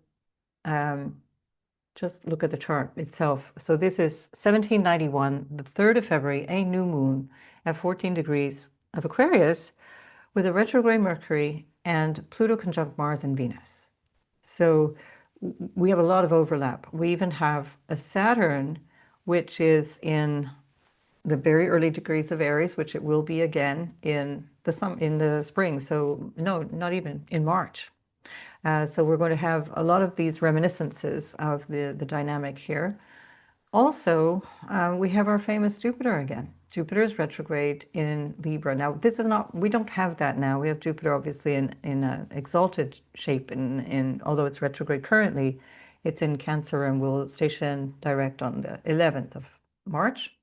just look at the chart itself. So this is 1791, the 3rd of February, a new moon at 14 degrees of Aquarius with a retrograde Mercury and Pluto conjunct Mars and Venus. So we have a lot of overlap. We even have a Saturn, which is in the very early degrees of Aries, which it will be again in the spring. So no, not even in March. So we're going to have a lot of these reminiscences of the dynamic here. Also, we have our famous Jupiter again. Jupiter is retrograde in Libra. Now, this is not, we don't have that now. We have Jupiter obviously in an exalted shape, although it's retrograde currently, it's in Cancer and will station direct on the 11th of March.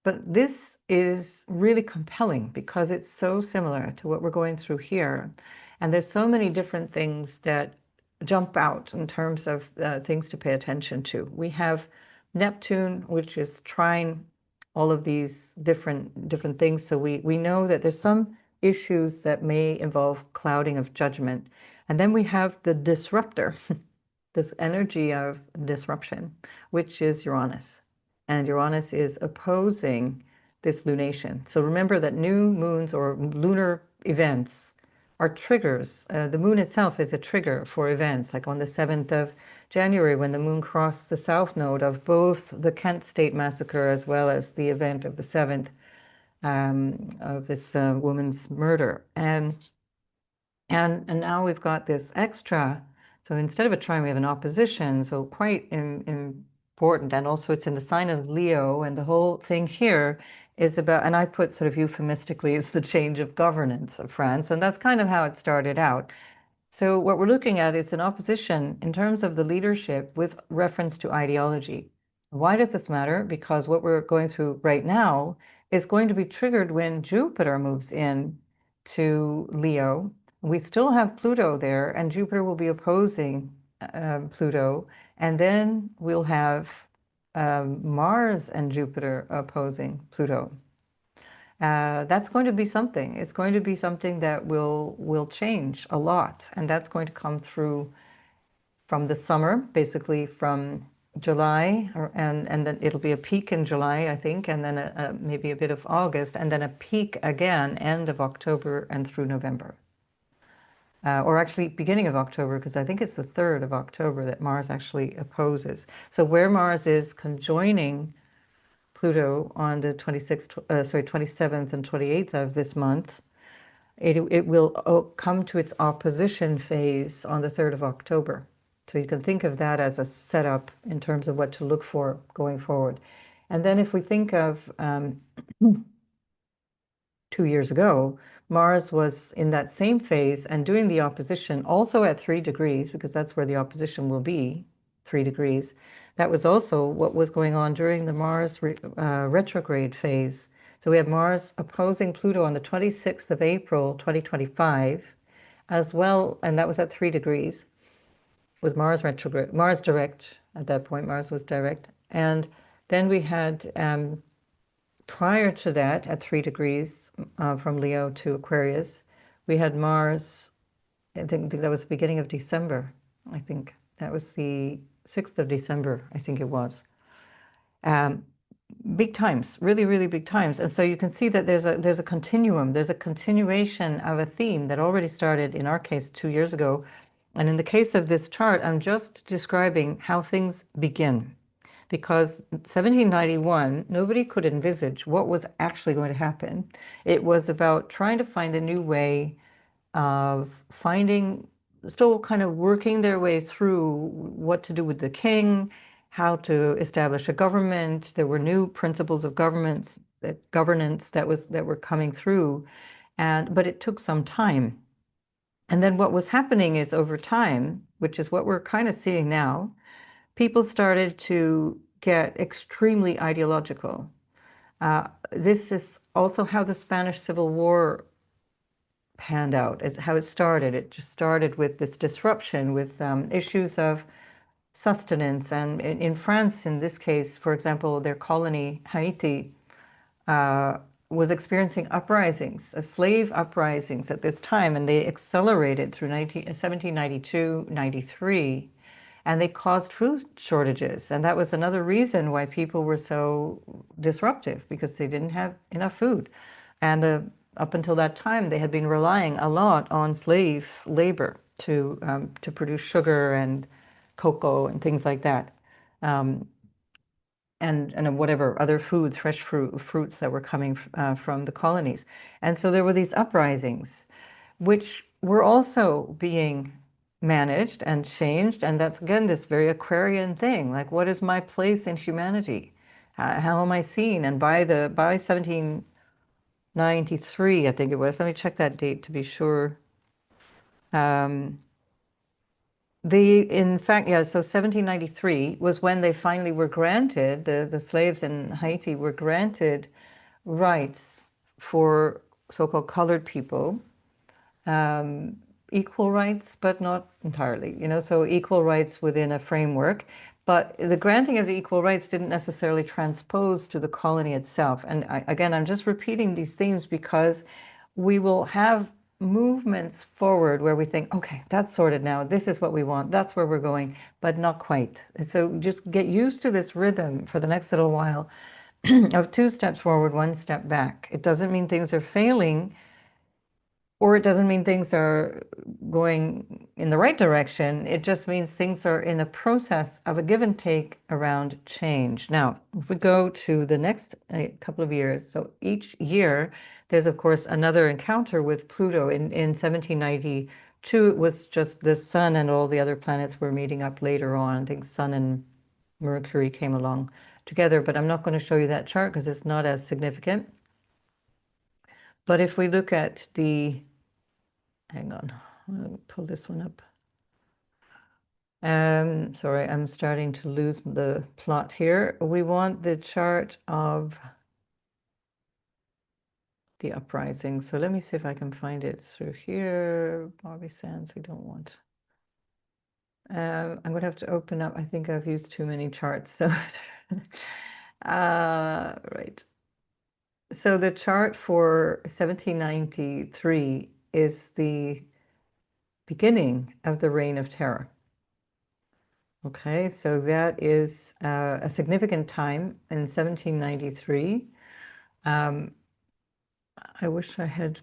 But this is really compelling because it's so similar to what we're going through here. And there's so many different things that jump out in terms of things to pay attention to. We have Neptune, which is trine all of these different things. So we know that there's some issues that may involve clouding of judgment. And then we have the disruptor, this energy of disruption, which is Uranus. And Uranus is opposing this lunation. So remember that new moons or lunar events are triggers. The moon itself is a trigger for events, like on the 7th of January when the moon crossed the south node of both the Kent State Massacre as well as the event of the 7th of this woman's murder. And now we've got this extra. So instead of a trine, we have an opposition. So quite important. And also it's in the sign of Leo. And the whole thing here is about, and I put sort of euphemistically, it's the change of governance of France. And that's kind of how it started out. So what we're looking at is an opposition in terms of the leadership with reference to ideology. Why does this matter? Because what we're going through right now is going to be triggered when Jupiter moves in to Leo. We still have Pluto there, and Jupiter will be opposing Pluto. And then we'll have Mars and Jupiter opposing Pluto. That's going to be something. It's going to be something that will change a lot, and that's going to come through from the summer, basically from July, and then it'll be a peak in July, I think, and then maybe a bit of August, and then a peak again end of October and through November. Or actually beginning of October, because I think it's the 3rd of October that Mars actually opposes. So where Mars is conjoining Pluto on the 27th and 28th of this month, it will come to its opposition phase on the 3rd of October. So you can think of that as a setup in terms of what to look for going forward. And then if we think of 2 years ago, Mars was in that same phase and doing the opposition also at 3 degrees, because that's where the opposition will be, 3 degrees. That was also what was going on during the Mars retrograde phase. So we have Mars opposing Pluto on the 26th of April, 2025, as well, and that was at 3 degrees, with Mars retrograde, Mars direct at that point, Mars was direct. And then we had prior to that, at 3 degrees from Leo to Aquarius, we had Mars. I think that was the beginning of December. I think that was the 6th of December, I think it was. Um, Big times, really, really big times. And so you can see that there's a continuum, there's a continuation of a theme that already started, in our case, 2 years ago. And in the case of this chart, I'm just describing how things begin. Because 1791, nobody could envisage what was actually going to happen. It was about trying to find a new way of finding, still kind of working their way through what to do with the king, how to establish a government. There were new principles of governance that were coming through, but it took some time. And then what was happening is over time, which is what we're kind of seeing now, people started to get extremely ideological. This is also how the Spanish Civil War panned out. It's how it started. It just started with this disruption, with issues of sustenance. And in France, in this case, for example, their colony, Haiti, uh, was experiencing uprisings, slave uprisings at this time, and they accelerated through 1792, 93, and they caused food shortages. And that was another reason why people were so disruptive, because they didn't have enough food. And up until that time, they had been relying a lot on slave labor to produce sugar and cocoa and things like that. Um, and whatever other foods, fresh fruits that were coming from the colonies. And so there were these uprisings, which were also being managed and changed. And that's, again, this very Aquarian thing, like, what is my place in humanity? How am I seen? And by 1793, I think it was, let me check that date to be sure. Um, in fact, yeah, so 1793 was when they finally were granted, the slaves in Haiti were granted rights for so-called colored people, um, equal rights, but not entirely, so equal rights within a framework. But the granting of the equal rights didn't necessarily transpose to the colony itself. And again, I'm just repeating these themes because we will have movements forward where we think, okay, that's sorted now. This is what we want. That's where we're going, but not quite. And so just get used to this rhythm for the next little while of 2 steps forward, 1 step back. It doesn't mean things are failing, or it doesn't mean things are going in the right direction. It just means things are in a process of a give and take around change. Now, if we go to the next couple of years, so each year, there's, of course, another encounter with Pluto. In 1792, it was just the Sun, and all the other planets were meeting up later on. I think Sun and Mercury came along together, but I'm not going to show you that chart because it's not as significant. But if we look at hang on, I'll pull this one up. Sorry, I'm starting to lose the plot here. We want the chart of the uprising. So let me see if I can find it through here. Bobby Sands, we don't want. I'm going to have to open up. I think I've used too many charts. So, right. So the chart for 1793 is the beginning of the Reign of Terror. Okay, so that is a significant time in 1793. I wish I had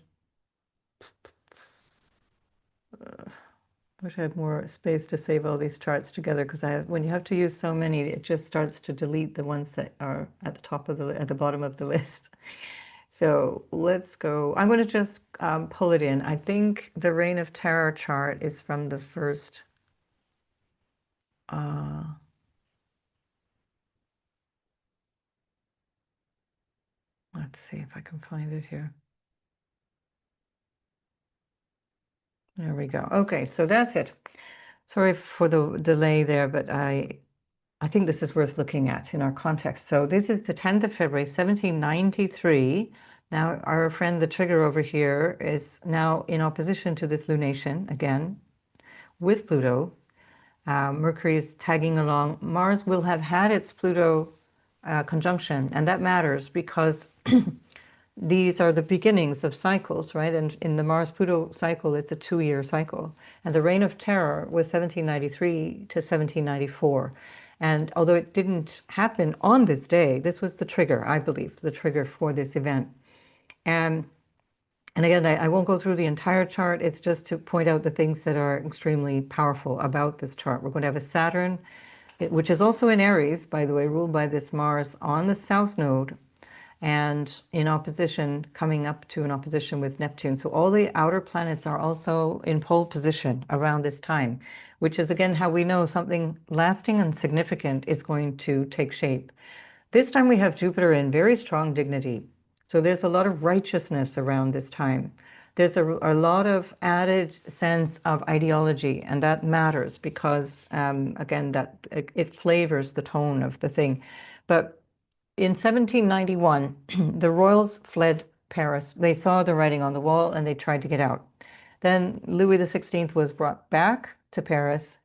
more space to save all these charts together, because when you have to use so many, it just starts to delete the ones that are at the bottom of the list. So let's go. I'm going to just pull it in. I think the Reign of Terror chart is from the first. Let's see if I can find it here. There we go. Okay, so that's it. Sorry for the delay there, but I think this is worth looking at in our context. So this is the 10th of February, 1793. Now, our friend the trigger over here is now in opposition to this lunation again with Pluto. Mercury is tagging along. Mars will have had its Pluto conjunction, and that matters because these are the beginnings of cycles, right? And in the Mars-Pluto cycle, it's a 2-year cycle. And the Reign of Terror was 1793 to 1794. And although it didn't happen on this day, this was the trigger, I believe, the trigger for this event. And again, I won't go through the entire chart. It's just to point out the things that are extremely powerful about this chart. We're going to have a Saturn, which is also in Aries, by the way, ruled by this Mars on the South Node, and in opposition, coming up to an opposition with Neptune. So all the outer planets are also in pole position around this time, which is again how we know something lasting and significant is going to take shape. This time we have Jupiter in very strong dignity. So there's a lot of righteousness around this time. There's a lot of added sense of ideology, and that matters because, again, that it flavors the tone of the thing. But in 1791, the royals fled Paris. They saw the writing on the wall and they tried to get out. Then Louis XVI was brought back to Paris.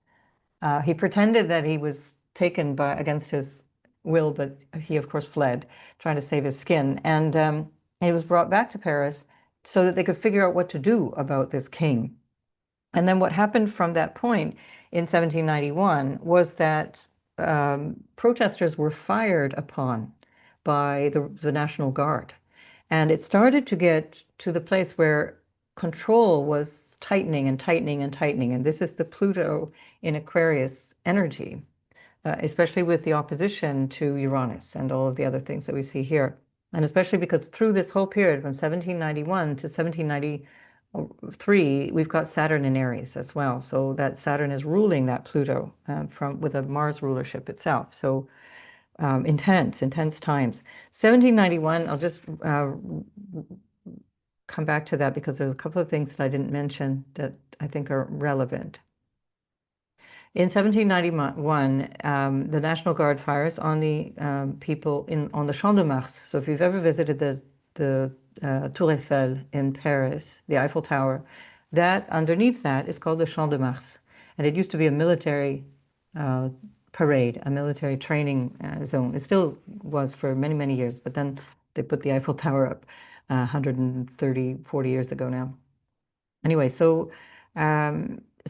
He pretended that he was taken against his will, but he, of course, fled, trying to save his skin. And he was brought back to Paris so that they could figure out what to do about this king. And then what happened from that point in 1791 was that protesters were fired upon by the National Guard. And it started to get to the place where control was tightening and tightening and tightening. And this is the Pluto in Aquarius energy, especially with the opposition to Uranus and all of the other things that we see here. And especially because through this whole period from 1791 to 1793, we've got Saturn in Aries as well. So that Saturn is ruling that Pluto with a Mars rulership itself. So intense times. 1791, I'll just come back to that because there's a couple of things that I didn't mention that I think are relevant. In 1791, the National Guard fires on the people on the Champ de Mars. So if you've ever visited the Tour Eiffel in Paris, the Eiffel Tower, that underneath that is called the Champ de Mars. And it used to be a military parade, a military training zone. It still was for many, many years, but then they put the Eiffel Tower up 130, 40 years ago now. Anyway, so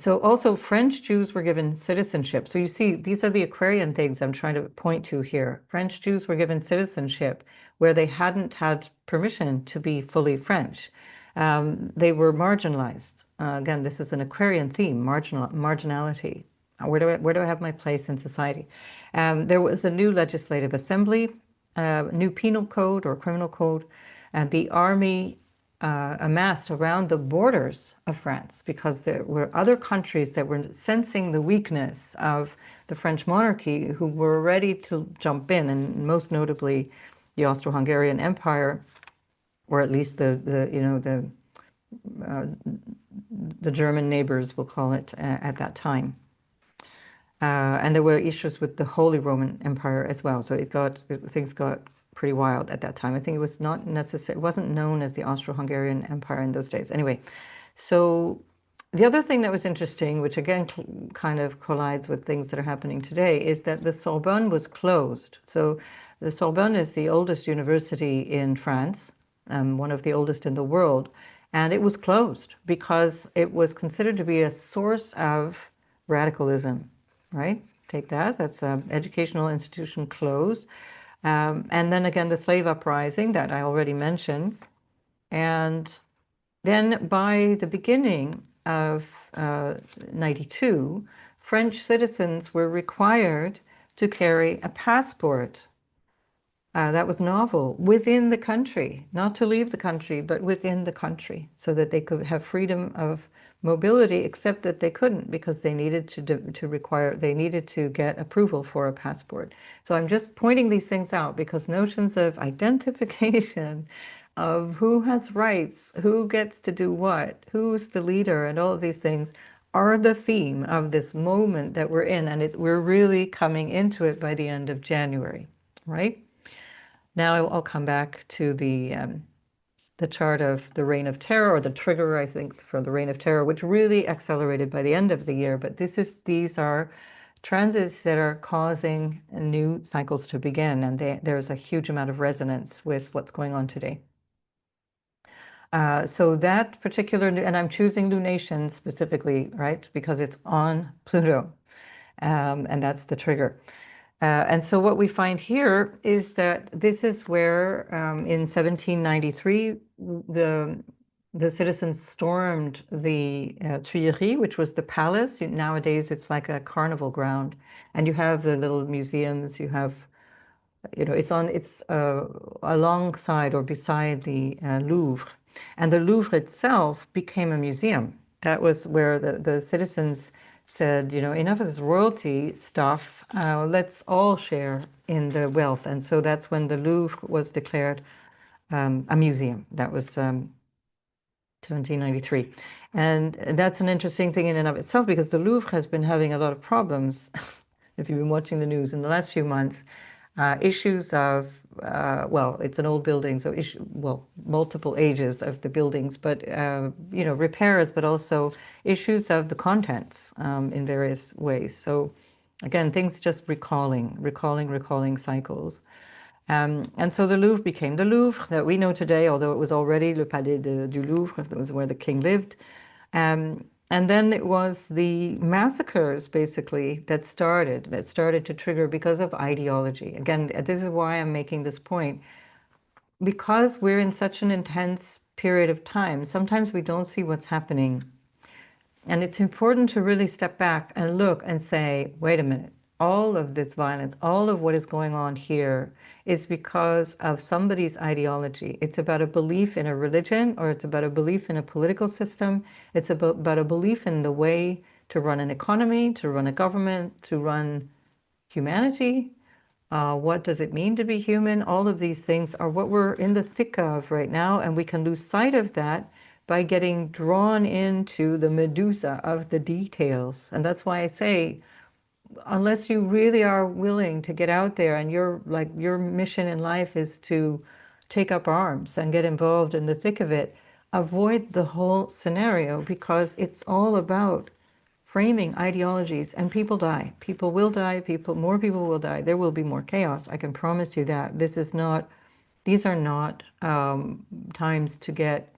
also French Jews were given citizenship. So you see, these are the Aquarian things I'm trying to point to here. French Jews were given citizenship where they hadn't had permission to be fully French. They were marginalized. Again, this is an Aquarian theme, marginality. Where do I have my place in society? There was a new legislative assembly, new penal code or criminal code, and the army amassed around the borders of France because there were other countries that were sensing the weakness of the French monarchy who were ready to jump in, and most notably the Austro-Hungarian Empire, or at least the German neighbors, we'll call it, at that time. And there were issues with the Holy Roman Empire as well. So things got pretty wild at that time. I think it was not necessary. It wasn't known as the Austro-Hungarian Empire in those days. Anyway, so the other thing that was interesting, which again kind of collides with things that are happening today, is that the Sorbonne was closed. So the Sorbonne is the oldest university in France, one of the oldest in the world, and it was closed because it was considered to be a source of radicalism. Right? Take that. That's an educational institution closed. And then again, the slave uprising that I already mentioned. And then by the beginning of 92, French citizens were required to carry a passport. That was novel, within the country, not to leave the country, but within the country, so that they could have freedom of mobility, except that they couldn't because they needed they needed to get approval for a passport. So I'm just pointing these things out because notions of identification, of who has rights, who gets to do what, who's the leader, and all of these things are the theme of this moment that we're in, and we're really coming into it by the end of January, right? Now I'll come back to the chart of the Reign of Terror, or the trigger, I think, for the Reign of Terror, which really accelerated by the end of the year. But these are transits that are causing new cycles to begin, and there's a huge amount of resonance with what's going on today. So that particular, and I'm choosing lunation specifically, right, because it's on Pluto, and that's the trigger. And so what we find here is that this is where in 1793 the citizens stormed the Tuileries, which was the palace. Nowadays it's like a carnival ground, and you have the little museums. You have, it's alongside or beside the Louvre, and the Louvre itself became a museum. That was where the citizens said, enough of this royalty stuff. Let's all share in the wealth. And so that's when the Louvre was declared a museum. That was 1793. And that's an interesting thing in and of itself, because the Louvre has been having a lot of problems. If you've been watching the news in the last few months, issues of, well, it's an old building, so multiple ages of the buildings, but, repairs, but also issues of the contents in various ways. So again, things just recalling cycles. And so the Louvre became the Louvre that we know today, although it was already Le Palais du Louvre, that was where the king lived. And then it was the massacres, basically, that started to trigger because of ideology. Again, this is why I'm making this point. Because we're in such an intense period of time, sometimes we don't see what's happening. And it's important to really step back and look and say, wait a minute, all of this violence, all of what is going on here is because of somebody's ideology. It's about a belief in a religion, or it's about a belief in a political system. It's about a belief in the way to run an economy, to run a government, to run humanity. What does it mean to be human? All of these things are what we're in the thick of right now, and we can lose sight of that by getting drawn into the Medusa of the details. And that's why I say, unless you really are willing to get out there and your mission in life is to take up arms and get involved in the thick of it, avoid the whole scenario, because it's all about framing ideologies, and people die. People will die. More people will die. There will be more chaos. I can promise you that. These are not times to get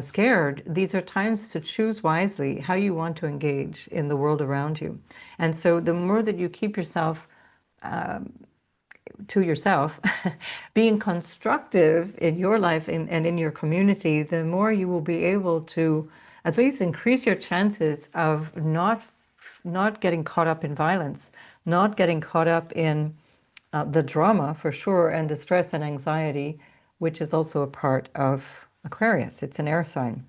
scared. These are times to choose wisely how you want to engage in the world around you. And so the more that you keep yourself to yourself, being constructive in your life and in your community, the more you will be able to at least increase your chances of not getting caught up in violence, not getting caught up in the drama, for sure, and the stress and anxiety, which is also a part of Aquarius. It's an air sign.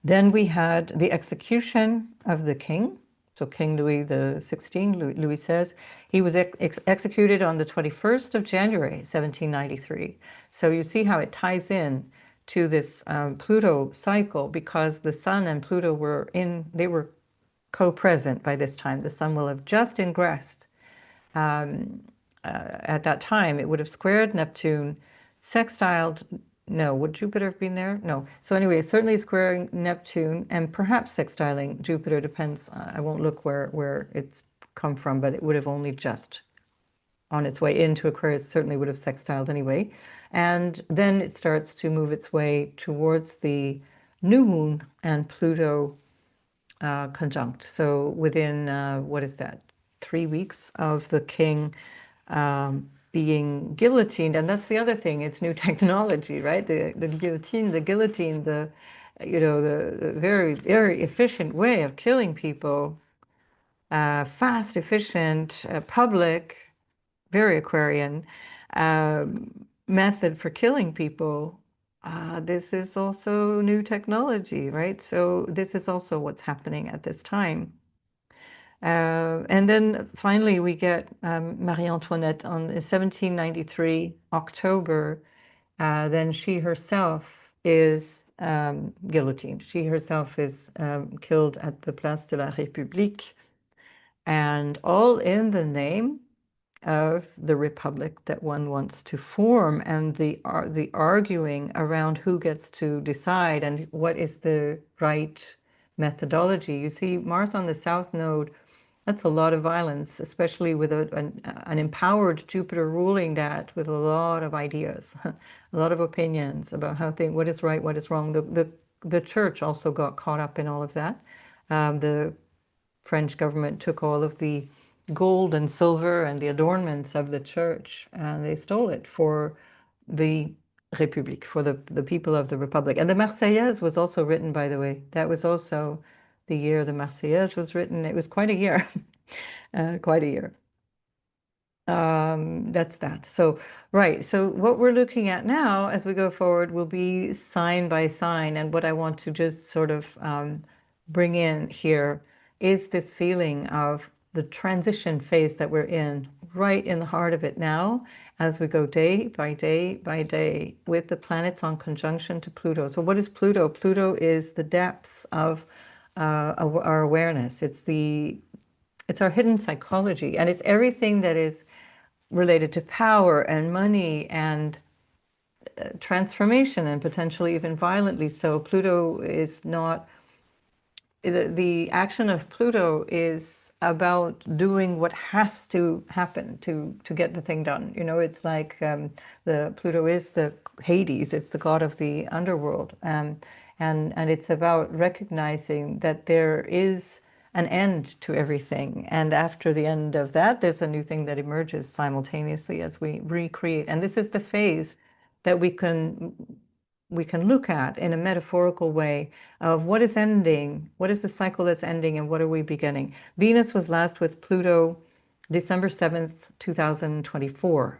Then we had the execution of the king. So King Louis XVI, Louis says, he was executed on the 21st of January, 1793. So you see how it ties in to this Pluto cycle, because the Sun and Pluto they were co-present by this time. The Sun will have just ingressed. At that time, it would have squared Neptune, sextiled. No, would Jupiter have been there? No. So anyway, certainly squaring Neptune and perhaps sextiling Jupiter, depends. I won't look where it's come from, but it would have only just on its way into Aquarius, certainly would have sextiled anyway. And then it starts to move its way towards the new moon and Pluto conjunct. So within, what is that, 3 weeks of the king being guillotined. And that's the other thing, it's new technology, right? The guillotine, the very, very efficient way of killing people, fast, efficient, public, very Aquarian method for killing people. This is also new technology, right? So this is also what's happening at this time. And then finally we get Marie Antoinette on 1793, October. Then she herself is guillotined. She herself is killed at the Place de la République, and all in the name of the republic that one wants to form, and the arguing around who gets to decide and what is the right methodology. You see, Mars on the South Node That's a lot of violence, especially with an empowered Jupiter ruling that, with a lot of ideas, a lot of opinions about what is right, what is wrong. The church also got caught up in all of that. The French government took all of the gold and silver and the adornments of the church, and they stole it for the République, for the people of the Republic. And the Marseillaise was also written, by the way. That was also the year the Marseillaise was written. It was quite a year, quite a year. That's that. So, right. So what we're looking at now as we go forward will be sign by sign. And what I want to just sort of bring in here is this feeling of the transition phase that we're in, right in the heart of it now, as we go day by day by day with the planets on conjunction to Pluto. So what is Pluto? Pluto is the depths of our awareness. It's our hidden psychology, and it's everything that is related to power and money and transformation, and potentially even violently so. Pluto is not, the action of Pluto is about doing what has to happen to get the thing done. You know, it's like the Pluto is the Hades, it's the god of the underworld, and it's about recognizing that there is an end to everything, and after the end of that, there's a new thing that emerges simultaneously as we recreate. And this is the phase that we can look at in a metaphorical way of what is ending, what is the cycle that's ending, and what are we beginning. Venus was last with Pluto December 7th, 2024.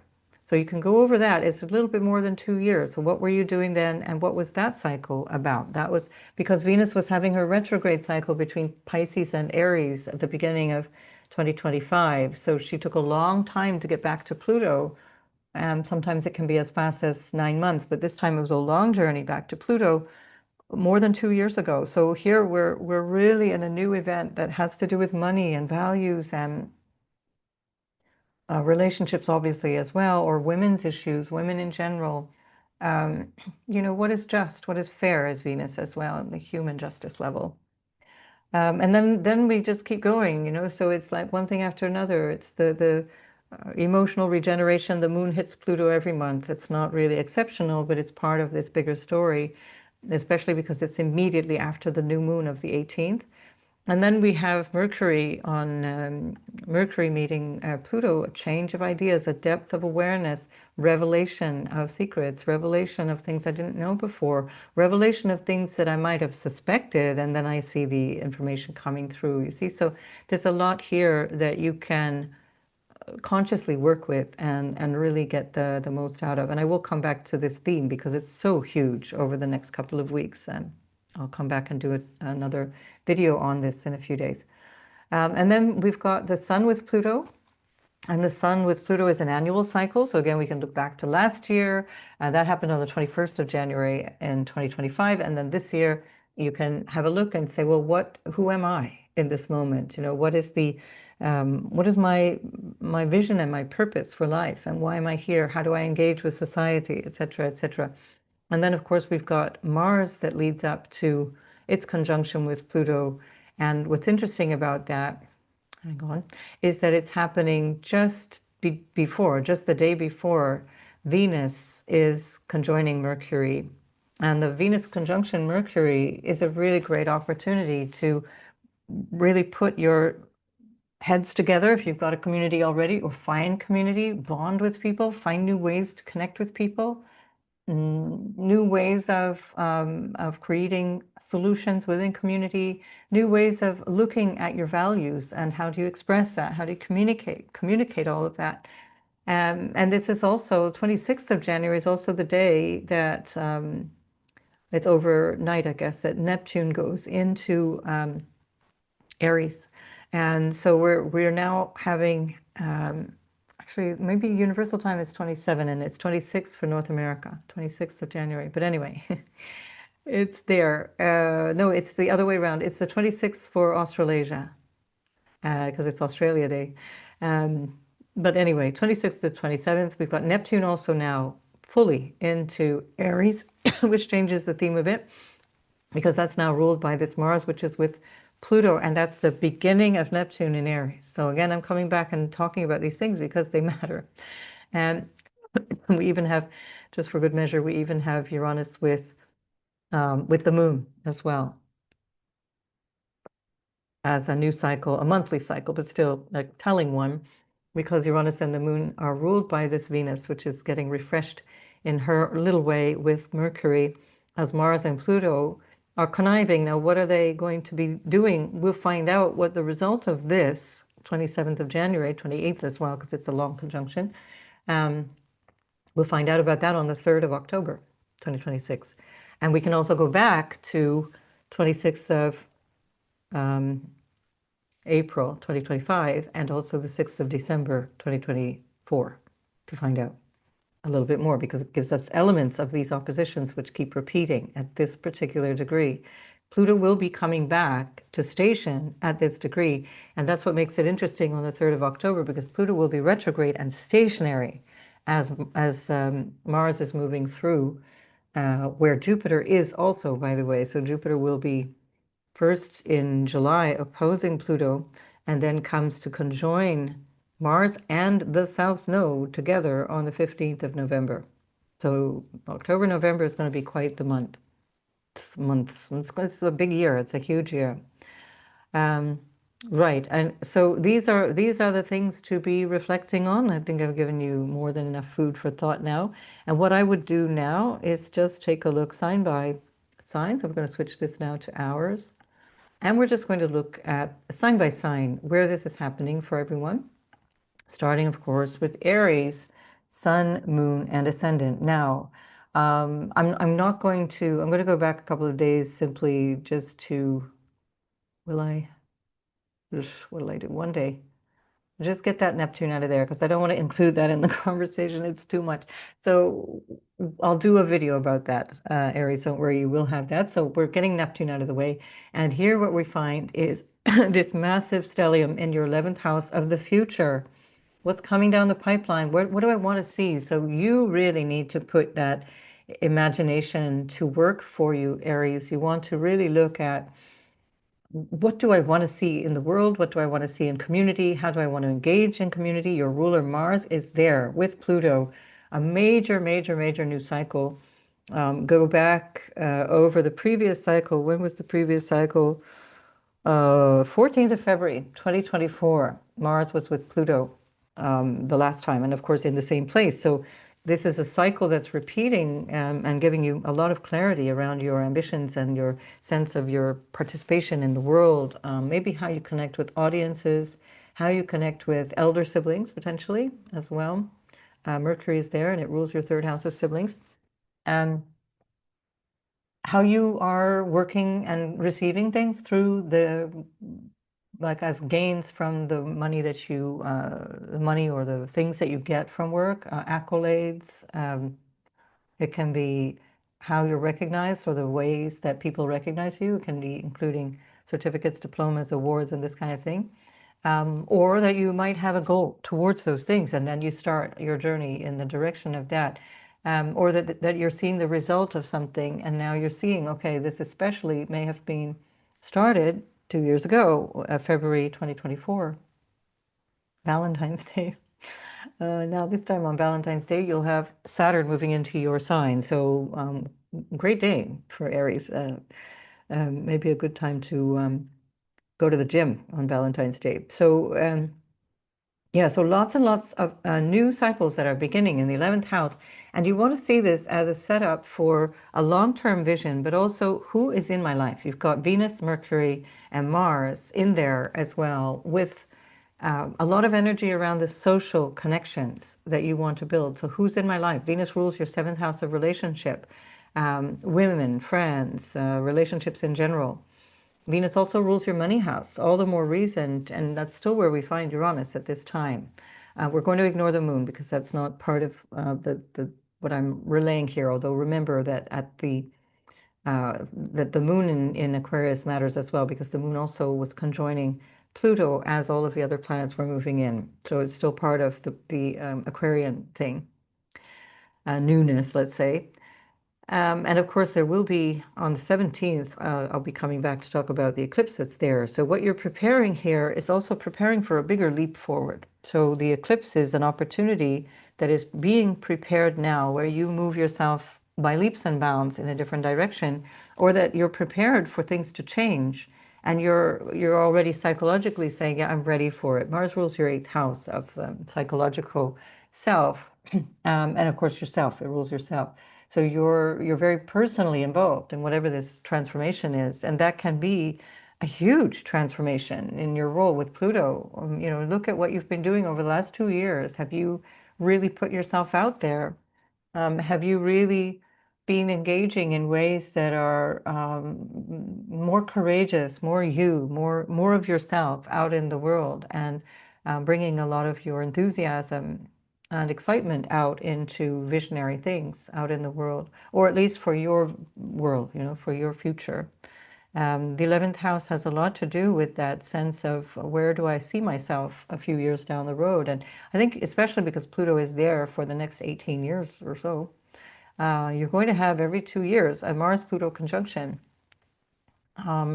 So you can go over that. It's a little bit more than 2 years. So what were you doing then, and what was that cycle about? That was because Venus was having her retrograde cycle between Pisces and Aries at the beginning of 2025. So she took a long time to get back to Pluto. Sometimes it can be as fast as 9 months, but this time it was a long journey back to Pluto, more than 2 years ago. So here we're really in a new event that has to do with money and values and relationships, obviously, as well, or women's issues, women in general. Um, what is just, what is fair as Venus as well, on the human justice level. And then we just keep going. So it's like one thing after another. It's the emotional regeneration. The moon hits Pluto every month. It's not really exceptional, but it's part of this bigger story, especially because it's immediately after the new moon of the 18th. And then we have Mercury Mercury meeting Pluto, a change of ideas, a depth of awareness, revelation of secrets, revelation of things I didn't know before, revelation of things that I might have suspected, and then I see the information coming through, you see. So there's a lot here that you can consciously work with and really get the most out of. And I will come back to this theme because it's so huge over the next couple of weeks. And I'll come back and do another video on this in a few days. And then we've got the Sun with Pluto. And the Sun with Pluto is an annual cycle. So again, we can look back to last year. That happened on the 21st of January in 2025. And then this year, you can have a look and say, well, who am I in this moment? What is my vision and my purpose for life? And why am I here? How do I engage with society, et cetera, et cetera? And then, of course, we've got Mars that leads up to its conjunction with Pluto. And what's interesting about that, hang on, is that it's happening just the day before Venus is conjoining Mercury. And the Venus conjunction Mercury is a really great opportunity to really put your heads together if you've got a community already, or find community, bond with people, find new ways to connect with people. New ways of creating solutions within community, new ways of looking at your values and how do you express that, how do you communicate all of that. And this is also, 26th of January is also the day that it's overnight, I guess, that Neptune goes into Aries. And so we're now having actually, maybe universal time is 27 and it's 26 for North America, 26th of January. But anyway, it's there. No, it's the other way around. It's the 26th for Australasia because it's Australia Day. But anyway, 26th to 27th, we've got Neptune also now fully into Aries, which changes the theme a bit because that's now ruled by this Mars, which is with Pluto, and that's the beginning of Neptune in Aries. So again, I'm coming back and talking about these things because they matter. And we even have, just for good measure, we even have Uranus with the moon as well as a new cycle, a monthly cycle, but still a telling one, because Uranus and the moon are ruled by this Venus, which is getting refreshed in her little way with Mercury, as Mars and Pluto are conniving. Now, what are they going to be doing? We'll find out what the result of this 27th of January, 28th as well, because it's a long conjunction. We'll find out about that on the 3rd of October, 2026. And we can also go back to 26th of April 2025 and also the 6th of December 2024 to find out a little bit more, because it gives us elements of these oppositions which keep repeating at this particular degree. Pluto will be coming back to station at this degree, and that's what makes it interesting on the 3rd of October, because Pluto will be retrograde and stationary as Mars is moving through where Jupiter is also, by the way. So Jupiter will be first in July opposing Pluto, and then comes to conjoin Mars and the South Node together on the 15th of November. So October, November is going to be quite the month. It's a big year. It's a huge year. Right, and so these are the things to be reflecting on. I think I've given you more than enough food for thought now. And what I would do now is just take a look sign by sign. So we're going to switch this now to hours. And we're just going to look at sign by sign where this is happening for everyone, starting, of course, with Aries, Sun, Moon, and Ascendant. Now, I'm not going to, I'm going to go back a couple of days simply just to, will I, what will I do? One day. Just get that Neptune out of there because I don't want to include that in the conversation. It's too much. So I'll do a video about that, Aries, don't worry, you will have that. So we're getting Neptune out of the way. And here what we find is this massive stellium in your 11th house of the future. What's coming down the pipeline? What do I want to see? So you really need to put that imagination to work for you, Aries. You want to really look at, what do I want to see in the world? What do I want to see in community? How do I want to engage in community? Your ruler Mars is there with Pluto, a major, major, major new cycle. Go back over the previous cycle. When was the previous cycle? 14th of February, 2024. Mars was with Pluto the last time, and of course in the same place. So this is a cycle that's repeating and giving you a lot of clarity around your ambitions and your sense of your participation in the world, maybe how you connect with audiences, how you connect with elder siblings potentially as well. Mercury is there and it rules your 3rd house of siblings. How you are working and receiving things through like as gains from the money that you, the money or the things that you get from work, accolades. It can be how you're recognized or the ways that people recognize you. It can be including certificates, diplomas, awards, and this kind of thing. Or that you might have a goal towards those things and then you start your journey in the direction of that. Or that you're seeing the result of something and now you're seeing, okay, this especially may have been started 2 years ago, February 2024, Valentine's Day. Now this time on Valentine's Day, you'll have Saturn moving into your sign. So great day for Aries. Maybe a good time to go to the gym on Valentine's Day. So yeah, so lots and lots of new cycles that are beginning in the 11th house. And you want to see this as a setup for a long-term vision, but also who is in my life. You've got Venus, Mercury, and Mars in there as well, with a lot of energy around the social connections that you want to build. So who's in my life? Venus rules your 7th house of relationship, women, friends, relationships in general. Venus also rules your money house, all the more reason, and that's still where we find Uranus at this time. We're going to ignore the moon because that's not part of what I'm relaying here, although remember that that the moon in Aquarius matters as well, because the moon also was conjoining Pluto as all of the other planets were moving in. So it's still part of the Aquarian thing, newness, let's say. And of course, there will be on the 17th, I'll be coming back to talk about the eclipse that's there. So what you're preparing here is also preparing for a bigger leap forward. So the eclipse is an opportunity that is being prepared now, where you move yourself by leaps and bounds in a different direction, or that you're prepared for things to change. And you're already psychologically saying, yeah, I'm ready for it. Mars rules your eighth house of psychological self. And of course, yourself, it rules yourself. So you're very personally involved in whatever this transformation is, and that can be a huge transformation in your role with Pluto. Look at what you've been doing over the last 2 years. Have you really put yourself out there? Have you really been engaging in ways that are more courageous, more you, more of yourself out in the world, and bringing a lot of your enthusiasm and excitement out into visionary things out in the world, or at least for your world, for your future. The 11th house has a lot to do with that sense of where do I see myself a few years down the road. And I think especially because Pluto is there for the next 18 years or so, you're going to have every 2 years a Mars-Pluto conjunction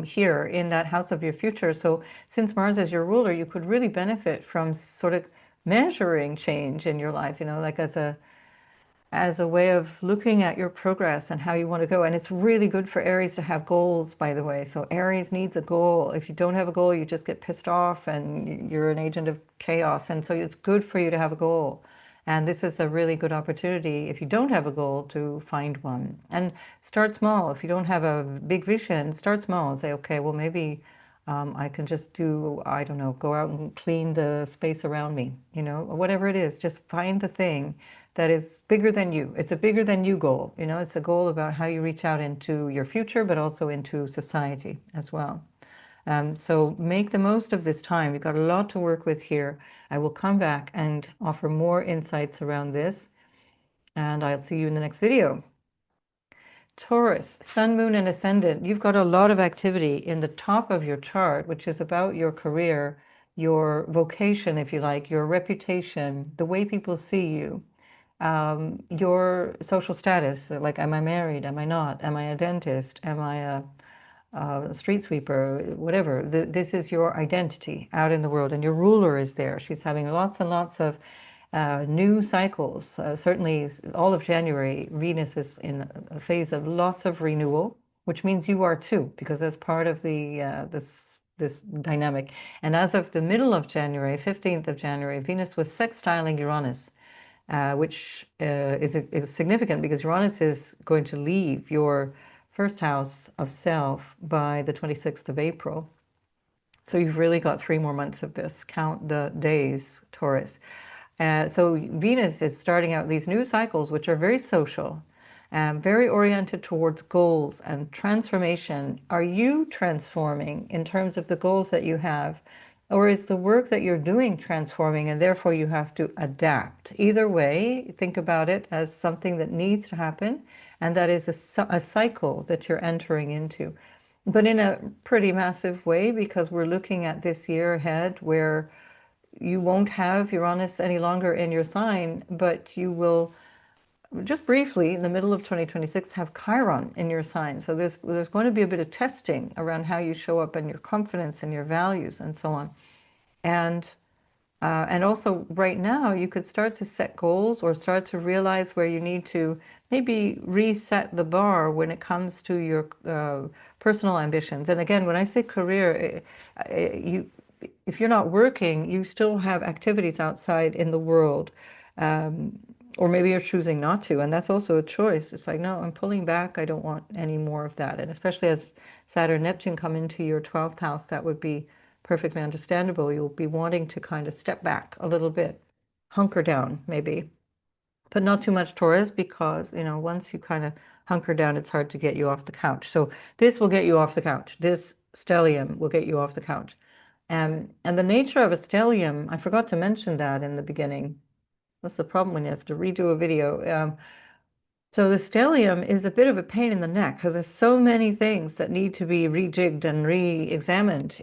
here in that house of your future. So since Mars is your ruler, you could really benefit from sort of measuring change in your life, like as a way of looking at your progress and how you want to go. And it's really good for Aries to have goals, by the way. So Aries needs a goal. If you don't have a goal, you just get pissed off and you're an agent of chaos. And so it's good for you to have a goal. And this is a really good opportunity, if you don't have a goal, to find one. And start small. If you don't have a big vision, start small and say, okay, well, maybe I can just do, I don't know, go out and clean the space around me, or whatever it is. Just find the thing that is bigger than you. It's a bigger than you goal. It's a goal about how you reach out into your future, but also into society as well. So make the most of this time. You've got a lot to work with here. I will come back and offer more insights around this, and I'll see you in the next video. Taurus, Sun, Moon, and Ascendant. You've got a lot of activity in the top of your chart, which is about your career, your vocation, if you like, your reputation, the way people see you. Your social status, like, am I married? Am I not? Am I a dentist? Am I a street sweeper? Whatever. This is your identity out in the world, and your ruler is there. She's having lots and lots of new cycles. Certainly, all of January, Venus is in a phase of lots of renewal, which means you are too, because that's part of the this dynamic. And as of the middle of January, 15th of January, Venus was sextiling Uranus. Which is significant because Uranus is going to leave your first house of self by the 26th of April. So you've really got 3 more months of this. Count the days, Taurus. So Venus is starting out these new cycles, which are very social, very oriented towards goals and transformation. Are you transforming in terms of the goals that you have? Or is the work that you're doing transforming and therefore you have to adapt? Either way, think about it as something that needs to happen, and that is a cycle that you're entering into. But in a pretty massive way, because we're looking at this year ahead where you won't have Uranus any longer in your sign, but you will just briefly in the middle of 2026 have Chiron in your sign. So there's going to be a bit of testing around how you show up and your confidence and your values and so on. And also right now you could start to set goals or start to realize where you need to maybe reset the bar when it comes to your personal ambitions. And again, when I say career, if you're not working, you still have activities outside in the world. Or maybe you're choosing not to, and that's also a choice. It's like, no, I'm pulling back. I don't want any more of that. And especially as Saturn, Neptune come into your 12th house, that would be perfectly understandable. You'll be wanting to kind of step back a little bit, hunker down maybe, but not too much, Taurus, because, once you kind of hunker down, it's hard to get you off the couch. So this will get you off the couch. This stellium will get you off the couch. And the nature of a stellium, I forgot to mention that in the beginning. That's the problem when you have to redo a video. So the stellium is a bit of a pain in the neck because there's so many things that need to be rejigged and re-examined,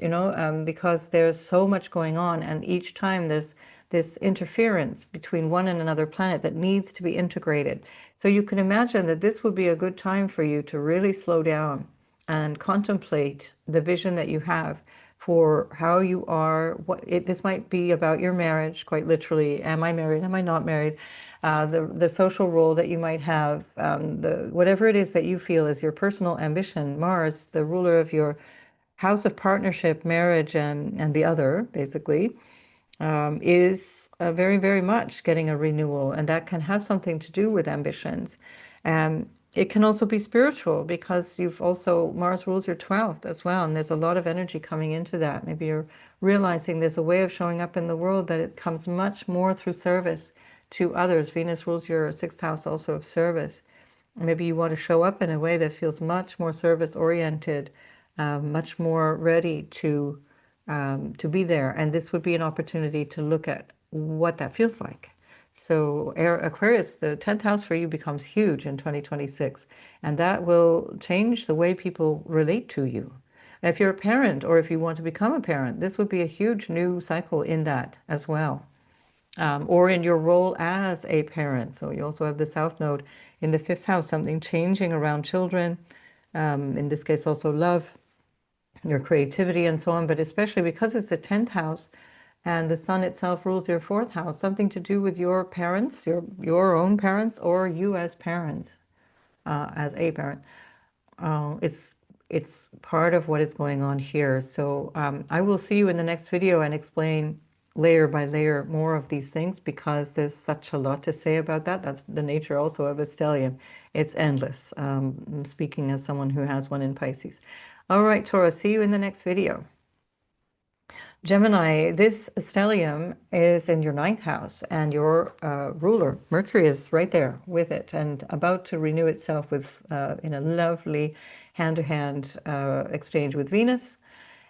because there's so much going on, and each time there's this interference between one and another planet that needs to be integrated. So you can imagine that this would be a good time for you to really slow down and contemplate the vision that you have for how you are. This might be about your marriage, quite literally. Am I married? Am I not married? The social role that you might have, the whatever it is that you feel is your personal ambition. Mars, the ruler of your house of partnership, marriage, and the other, basically, is very, very much getting a renewal, and that can have something to do with ambitions. It can also be spiritual because you've also, Mars rules your 12th as well, and there's a lot of energy coming into that. Maybe you're realizing there's a way of showing up in the world that it comes much more through service to others. Venus rules your 6th house also of service. Maybe you want to show up in a way that feels much more service oriented, much more ready to be there. And this would be an opportunity to look at what that feels like. So Aquarius, the 10th house for you becomes huge in 2026, and that will change the way people relate to you. And if you're a parent or if you want to become a parent, this would be a huge new cycle in that as well. Or in your role as a parent. So you also have the South Node in the 5th house, something changing around children. In this case, also love, your creativity and so on, but especially because it's the 10th house and the sun itself rules your 4th house, something to do with your parents, your own parents, or you as parents, as a parent. It's part of what is going on here. So I will see you in the next video and explain layer by layer more of these things because there's such a lot to say about that. That's the nature also of a stellium. It's endless. I'm speaking as someone who has one in Pisces. All right, Taurus, see you in the next video. Gemini, this stellium is in your 9th house and your ruler, Mercury, is right there with it and about to renew itself with in a lovely hand-to-hand exchange with Venus.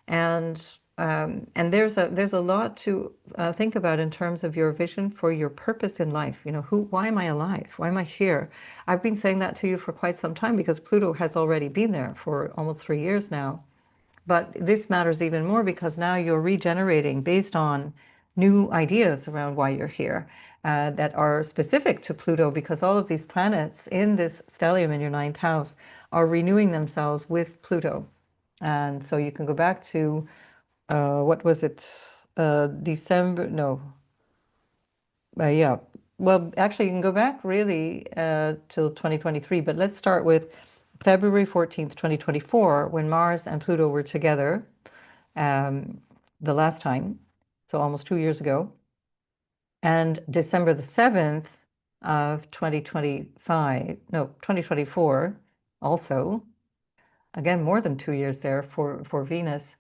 And there's a lot to think about in terms of your vision for your purpose in life. You know, why am I alive? Why am I here? I've been saying that to you for quite some time because Pluto has already been there for almost 3 years now. But this matters even more because now you're regenerating based on new ideas around why you're here that are specific to Pluto, because all of these planets in this stellium in your 9th house are renewing themselves with Pluto. And so you can go back to, what was it, December, no, yeah. Well, actually, you can go back really till 2023, but let's start with February 14th, 2024, when Mars and Pluto were together the last time, so almost 2 years ago, and December the 7th of 2024, also, again, more than 2 years there for Venus.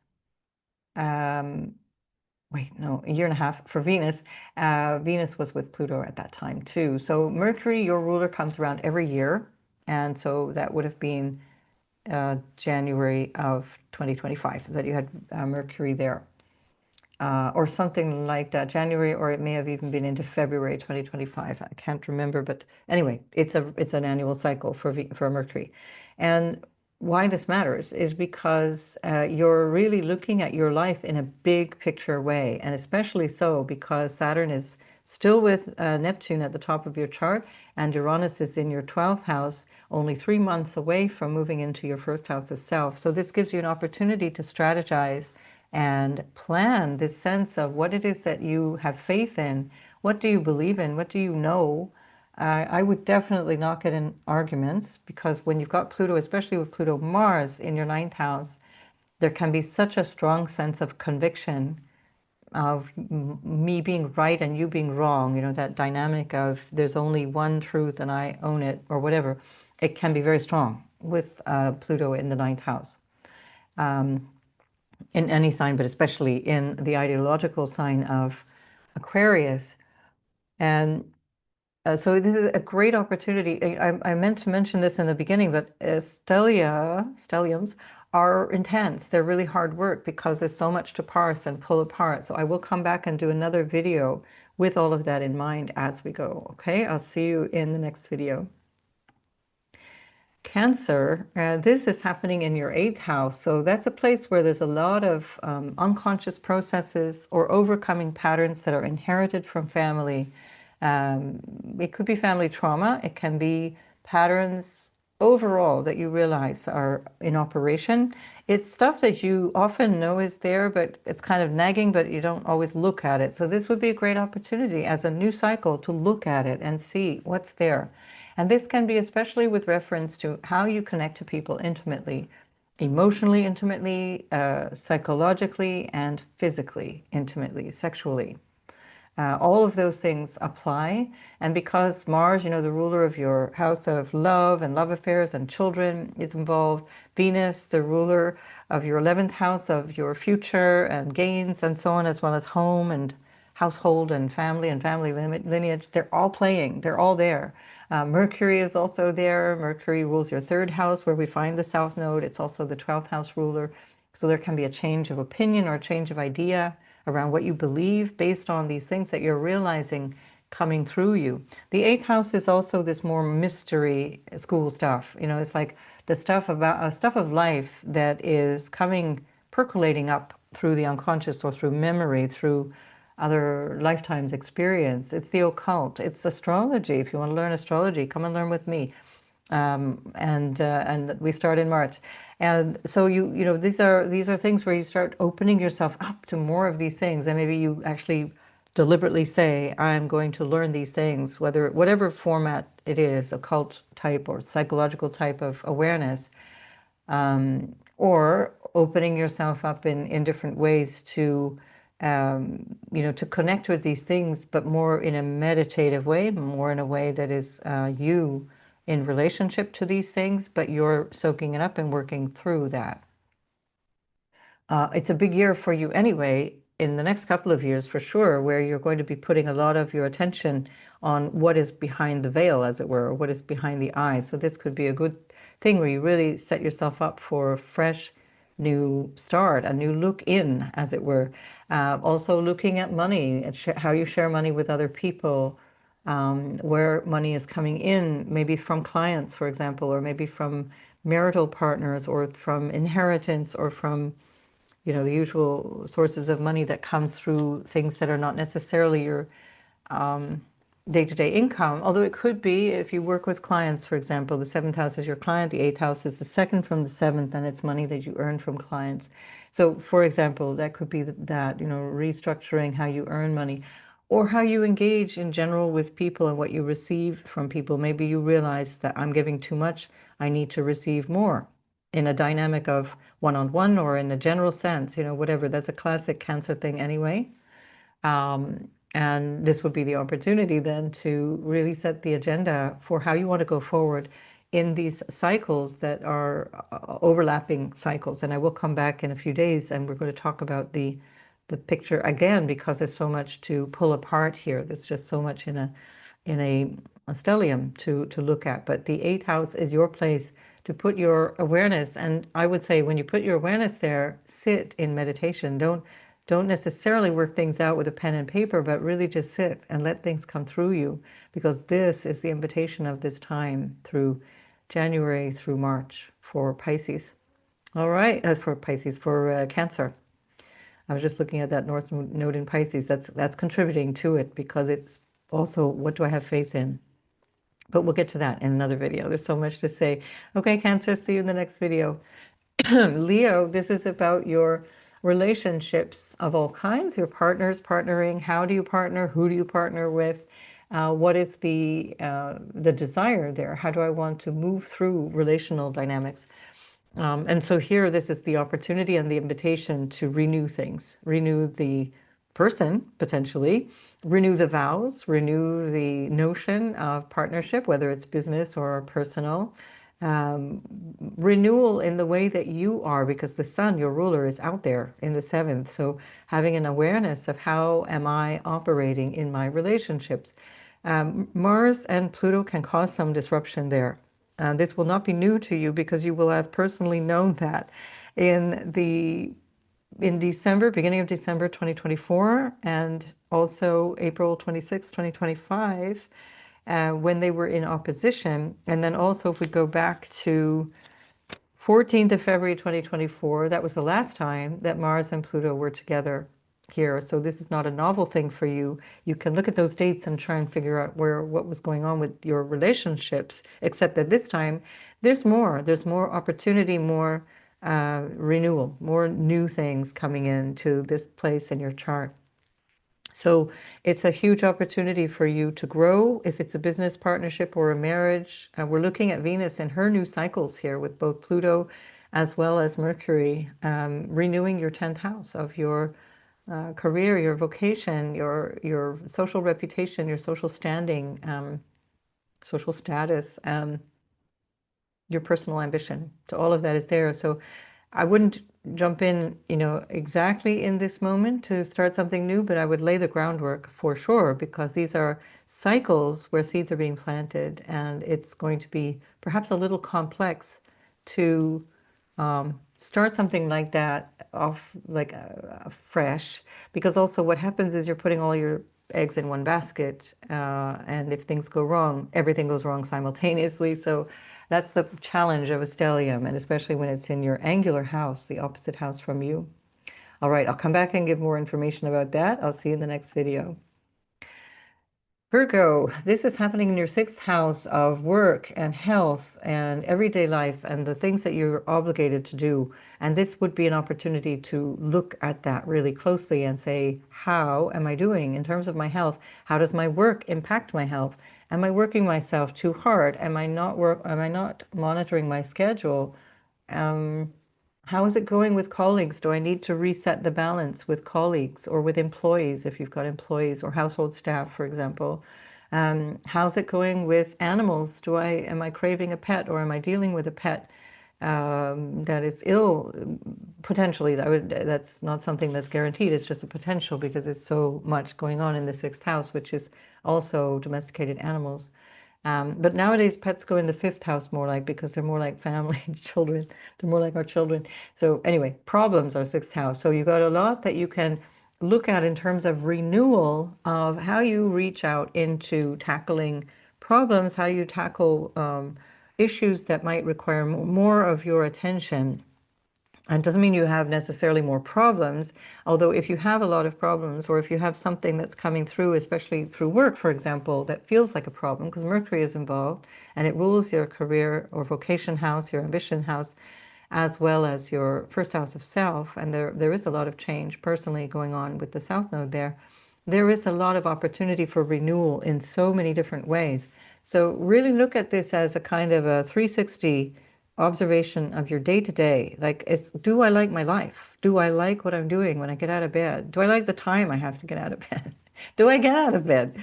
Wait, no, a year and a half for Venus. Venus was with Pluto at that time too. So Mercury, your ruler, comes around every year. And so that would have been January of 2025 that you had Mercury there. Or something like that, January, or it may have even been into February 2025. I can't remember, but anyway, it's an annual cycle for Mercury. And why this matters is because you're really looking at your life in a big picture way, and especially so because Saturn is still with Neptune at the top of your chart, and Uranus is in your 12th house, only 3 months away from moving into your 1st house of self. So this gives you an opportunity to strategize and plan this sense of what it is that you have faith in. What do you believe in? What do you know? I would definitely not get in arguments, because when you've got Pluto, especially with Pluto Mars in your 9th house, there can be such a strong sense of conviction of me being right and you being wrong, you know, that dynamic of there's only one truth and I own it, or whatever. It can be very strong with Pluto in the 9th house. In any sign, but especially in the ideological sign of Aquarius. And so this is a great opportunity. I meant to mention this in the beginning, but stelliums are intense. They're really hard work because there's so much to parse and pull apart. So I will come back and do another video with all of that in mind as we go. Okay, I'll see you in the next video. Cancer, this is happening in your 8th house. So that's a place where there's a lot of unconscious processes or overcoming patterns that are inherited from family. It could be family trauma. It can be patterns overall that you realize are in operation. It's stuff that you often know is there, but it's kind of nagging, but you don't always look at it. So this would be a great opportunity as a new cycle to look at it and see what's there. And this can be especially with reference to how you connect to people intimately, emotionally intimately, psychologically, and physically intimately, sexually. All of those things apply. And because Mars, the ruler of your house of love and love affairs and children is involved, Venus, the ruler of your 11th house of your future and gains and so on, as well as home and household and family lineage, they're all playing, they're all there. Mercury is also there. Mercury rules your 3rd house where we find the South Node. It's also the 12th house ruler. So there can be a change of opinion or a change of idea around what you believe based on these things that you're realizing coming through you. The 8th house is also this more mystery school stuff. It's like the stuff about stuff of life that is percolating up through the unconscious or through memory, through other lifetimes experience. It's the occult. It's astrology. If you want to learn astrology, come and learn with me. And we start in March. And so these are things where you start opening yourself up to more of these things, and maybe you actually deliberately say, I'm going to learn these things, whatever format it is, occult type or psychological type of awareness, or opening yourself up in different ways to to connect with these things, but more in a meditative way, more in a way that is you in relationship to these things, but you're soaking it up and working through that. It's a big year for you anyway, in the next couple of years for sure, where you're going to be putting a lot of your attention on what is behind the veil, as it were, or what is behind the eyes. So this could be a good thing where you really set yourself up for a fresh new start, a new look in, as it were. Also looking at money, and how you share money with other people, where money is coming in, maybe from clients, for example, or maybe from marital partners, or from inheritance, or from the usual sources of money that comes through things that are not necessarily your day-to-day income. Although it could be, if you work with clients, for example, the 7th house is your client, the 8th house is the second from the 7th, and it's money that you earn from clients. So, for example, that could be that, restructuring how you earn money, or how you engage in general with people and what you receive from people. Maybe you realize that I'm giving too much, I need to receive more, in a dynamic of one-on-one or in a general sense, whatever. That's a classic Cancer thing anyway. And this would be the opportunity then to really set the agenda for how you want to go forward in these cycles that are overlapping cycles. And I will come back in a few days and we're going to talk about the picture again, because there's so much to pull apart here. There's just so much in a stellium to look at. But the 8th house is your place to put your awareness. And I would say when you put your awareness there, sit in meditation. Don't necessarily work things out with a pen and paper, but really just sit and let things come through you, because this is the invitation of this time through January through March for Pisces. All right, for Pisces, for Cancer. I was just looking at that North Node in Pisces. That's contributing to it, because it's also, what do I have faith in? But we'll get to that in another video. There's so much to say. Okay, Cancer, see you in the next video. Leo, this is about your relationships of all kinds, your partners, partnering. How do you partner? Who do you partner with? What is the desire there? How do I want to move through relational dynamics? And so here, this is the opportunity and the invitation to renew things, renew the person, potentially, renew the vows, renew the notion of partnership, whether it's business or personal. Renewal in the way that you are, because the sun, your ruler, is out there in the 7th. So having an awareness of how am I operating in my relationships. Mars and Pluto can cause some disruption there. This will not be new to you, because you will have personally known that in December, beginning of December 2024, and also April 26, 2025, when they were in opposition. And then also, if we go back to 14th of February 2024, that was the last time that Mars and Pluto were together here. So this is not a novel thing for you. You can look at those dates and try and figure out what was going on with your relationships, except that this time there's more. There's more opportunity, more renewal, more new things coming into this place in your chart. So it's a huge opportunity for you to grow if it's a business partnership or a marriage. We're looking at Venus in her new cycles here with both Pluto as well as Mercury, renewing your 10th house of your career, your vocation, your social reputation, your social standing, social status, your personal ambition. So all of that is there. So I wouldn't jump in, exactly in this moment to start something new, but I would lay the groundwork for sure, because these are cycles where seeds are being planted, and it's going to be perhaps a little complex to start something like that off like fresh, because also what happens is you're putting all your eggs in one basket, and if things go wrong, everything goes wrong simultaneously. So that's the challenge of a stellium, and especially when it's in your angular house, the opposite house from you. All right, I'll come back and give more information about that. I'll see you in the next video. Virgo, this is happening in your 6th house of work and health and everyday life and the things that you're obligated to do. And this would be an opportunity to look at that really closely and say, how am I doing in terms of my health? How does my work impact my health? Am I working myself too hard? Am I not monitoring my schedule? How is it going with colleagues? Do I need to reset the balance with colleagues or with employees, if you've got employees or household staff, for example? How's it going with animals? Am I craving a pet, or am I dealing with a pet that is ill potentially? That's not something that's guaranteed. It's just a potential, because there's so much going on in the 6th house, which is also domesticated animals. But nowadays, pets go in the 5th house more like, because they're more like family children. They're more like our children. So anyway, problems are 6th house. So you've got a lot that you can look at in terms of renewal of how you reach out into tackling problems, how you tackle issues that might require more of your attention. And it doesn't mean you have necessarily more problems, although if you have a lot of problems, or if you have something that's coming through, especially through work, for example, that feels like a problem, because Mercury is involved and it rules your career or vocation house, your ambition house, as well as your 1st house of self. And there is a lot of change personally going on with the South Node there. There is a lot of opportunity for renewal in so many different ways. So really look at this as a kind of a 360 observation of your day to day. Like, do I like my life? Do I like what I'm doing when I get out of bed? Do I like the time I have to get out of bed? Do I get out of bed?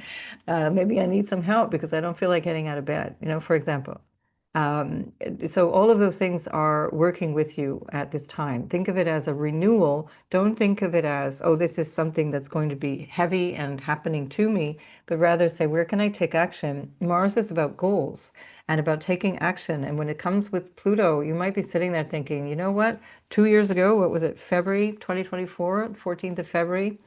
Maybe I need some help because I don't feel like getting out of bed, for example. Um, so all of those things are working with you at this time. Think of it as a renewal. Don't think of it as, oh, this is something that's going to be heavy and happening to me, but rather say, where can I take action? Mars is about goals and about taking action. And when it comes with Pluto, you might be sitting there thinking, you know what? 2 years ago, what was it, February 2024, 14th of February?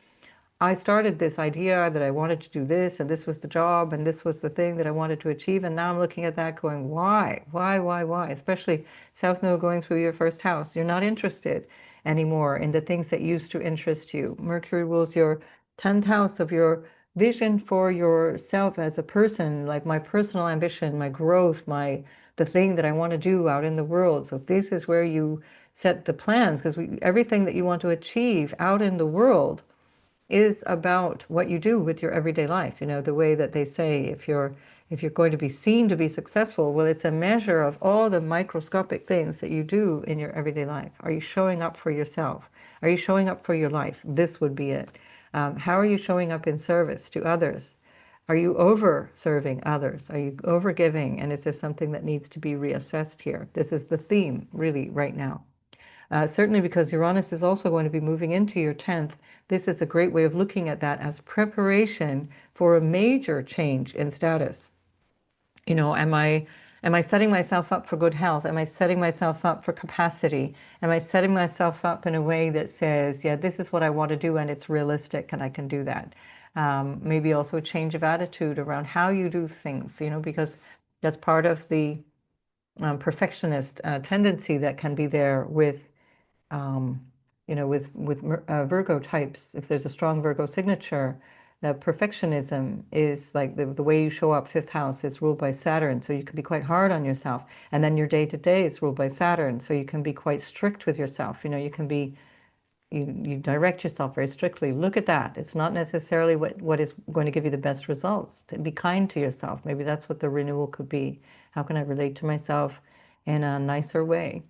I started this idea that I wanted to do this, and this was the job, and this was the thing that I wanted to achieve. And now I'm looking at that going, why? Why? Especially South Node going through your 1st house. You're not interested anymore in the things that used to interest you. Mercury rules your 10th house of your vision for yourself as a person, like my personal ambition, my growth, the thing that I want to do out in the world. So this is where you set the plans, because everything that you want to achieve out in the world is about what you do with your everyday life. The way that they say, if you're going to be seen to be successful, well, it's a measure of all the microscopic things that you do in your everyday life. Are you showing up for yourself? Are you showing up for your life? This would be it. How are you showing up in service to others? Are you over serving others? Are you over giving? And is there something that needs to be reassessed here? This is the theme really right now. Certainly because Uranus is also going to be moving into your 10th. This is a great way of looking at that as preparation for a major change in status. Am I setting myself up for good health? Am I setting myself up for capacity? Am I setting myself up in a way that says, yeah, this is what I want to do and it's realistic and I can do that? Maybe also a change of attitude around how you do things, because that's part of the perfectionist tendency that can be there with with Virgo types, if there's a strong Virgo signature, the perfectionism is like the way you show up. Fifth house is ruled by Saturn, so you can be quite hard on yourself. And then your day-to-day is ruled by Saturn, so you can be quite strict with yourself. You can be you direct yourself very strictly. Look at that. It's not necessarily what is going to give you the best results. To be kind to yourself. Maybe that's what the renewal could be. How can I relate to myself in a nicer way?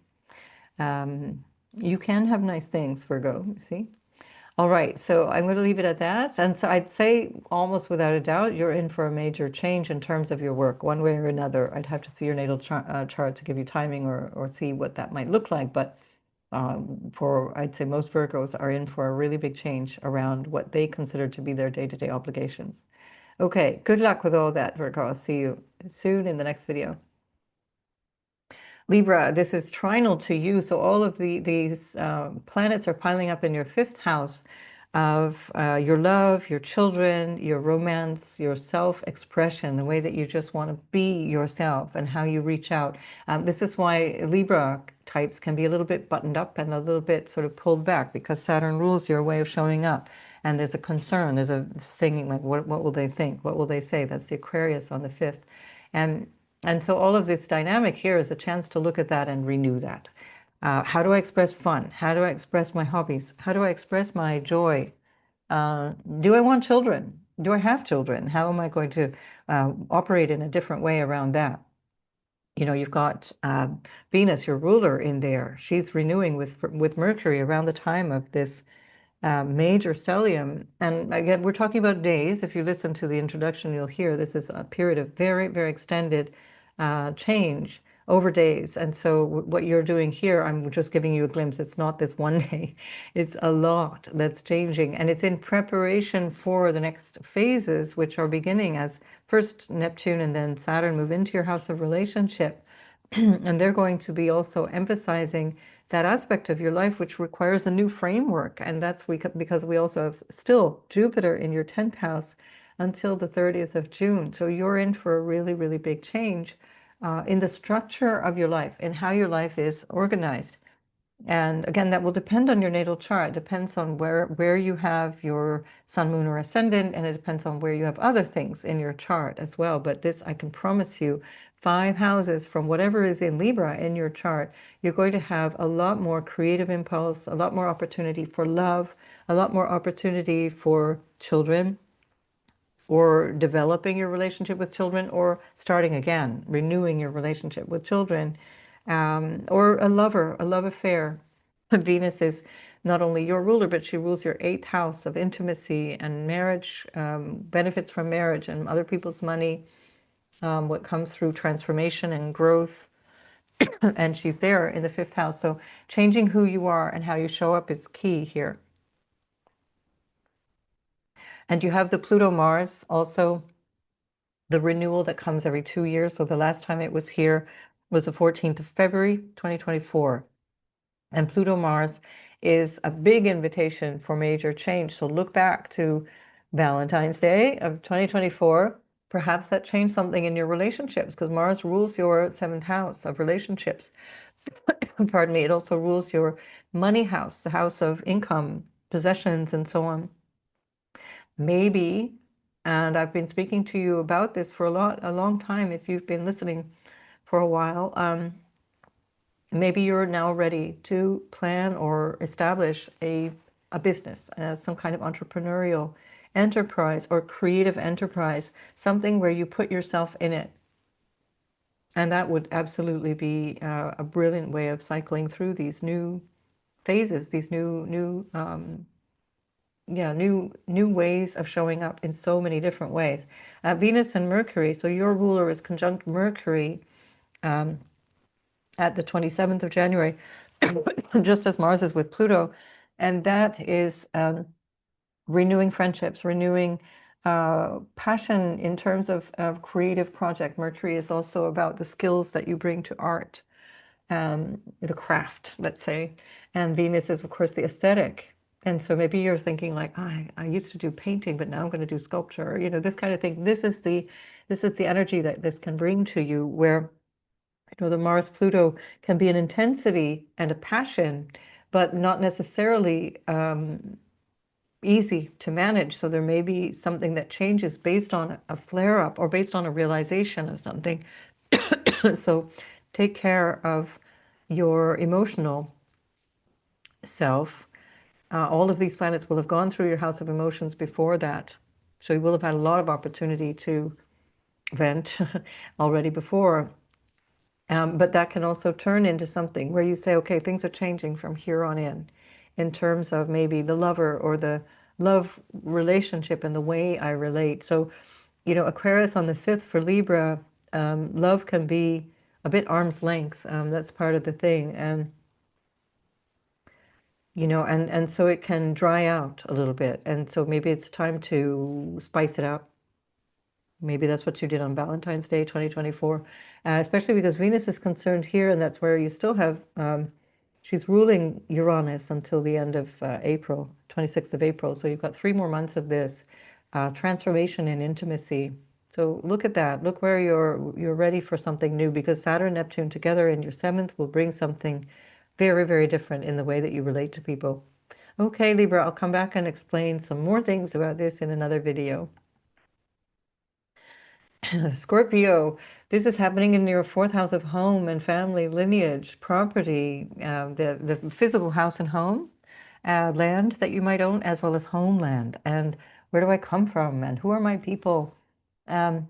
You can have nice things, Virgo, you see? All right, so I'm going to leave it at that. And so I'd say almost without a doubt, you're in for a major change in terms of your work, one way or another. I'd have to see your natal chart to give you timing or see what that might look like. But I'd say most Virgos are in for a really big change around what they consider to be their day-to-day obligations. Okay, good luck with all that, Virgo. I'll see you soon in the next video. Libra, this is trinal to you, so all of these planets are piling up in your fifth house of your love, your children, your romance, your self-expression, the way that you just want to be yourself and how you reach out. This is why Libra types can be a little bit buttoned up and a little bit sort of pulled back, because Saturn rules your way of showing up. And there's a concern, there's a thinking like, what will they think? What will they say? That's the Aquarius on the fifth. And so all of this dynamic here is a chance to look at that and renew that. How do I express fun? How do I express my hobbies? How do I express my joy? Do I want children? Do I have children? How am I going to operate in a different way around that? You've got Venus, your ruler, in there. She's renewing with Mercury around the time of this major stellium. And again, we're talking about days. If you listen to the introduction, you'll hear this is a period of very, very extended change over days. And so what you're doing here, I'm just giving you a glimpse. It's not this one day. It's a lot that's changing. And it's in preparation for the next phases, which are beginning as first Neptune and then Saturn move into your house of relationship. And they're going to be also emphasizing that aspect of your life which requires a new framework. And that's because we also have still Jupiter in your 10th house until the 30th of June. So you're in for a really, really big change in the structure of your life, in how your life is organized. And again, that will depend on your natal chart. It depends on where you have your sun, moon, or ascendant, and it depends on where you have other things in your chart as well. But this, I can promise you, 5 houses from whatever is in Libra in your chart, you're going to have a lot more creative impulse, a lot more opportunity for love, a lot more opportunity for children, or developing your relationship with children, or starting again, renewing your relationship with children, or a love affair. Venus is not only your ruler, but she rules your 8th house of intimacy and marriage, benefits from marriage and other people's money, what comes through transformation and growth. And she's there in the 5th house. So changing who you are and how you show up is key here. And you have the Pluto Mars, also the renewal that comes every 2 years. So the last time it was here was the 14th of February, 2024. And Pluto Mars is a big invitation for major change. So look back to Valentine's Day of 2024. Perhaps that changed something in your relationships, because Mars rules your 7th house of relationships. Pardon me. It also rules your money house, the house of income, possessions, and so on. Maybe, and I've been speaking to you about this for a long time, if you've been listening for a while, maybe you're now ready to plan or establish a business, some kind of entrepreneurial enterprise or creative enterprise, something where you put yourself in it. And that would absolutely be a brilliant way of cycling through these new phases, these new ways of showing up in so many different ways. Venus and Mercury, so your ruler is conjunct Mercury at the 27th of January, just as Mars is with Pluto. And that is renewing friendships, renewing passion in terms of creative project. Mercury is also about the skills that you bring to art, the craft, let's say. And Venus is, of course, the aesthetic. And so maybe you're thinking like, I used to do painting, but now I'm going to do sculpture, this kind of thing. This is the energy that this can bring to you, where the Mars Pluto can be an intensity and a passion, but not necessarily easy to manage. So there may be something that changes based on a flare-up or based on a realization of something. So take care of your emotional self. All of these planets will have gone through your house of emotions before that. So you will have had a lot of opportunity to vent already before. But that can also turn into something where you say, okay, things are changing from here on in terms of maybe the lover or the love relationship and the way I relate. So, Aquarius on the 5th for Libra, love can be a bit arm's length. That's part of the thing. And so it can dry out a little bit. And so maybe it's time to spice it up. Maybe that's what you did on Valentine's Day 2024, especially because Venus is concerned here, and that's where you still have, she's ruling Uranus until the end of April, 26th of April. So you've got 3 more months of this transformation and intimacy. So look at that. Look where you're ready for something new, because Saturn and Neptune together in your 7th will bring something very, very different in the way that you relate to people. Okay, Libra, I'll come back and explain some more things about this in another video. Scorpio, this is happening in your 4th house of home and family, lineage, property, the physical house and home, land that you might own, as well as homeland. And where do I come from? And who are my people? Um,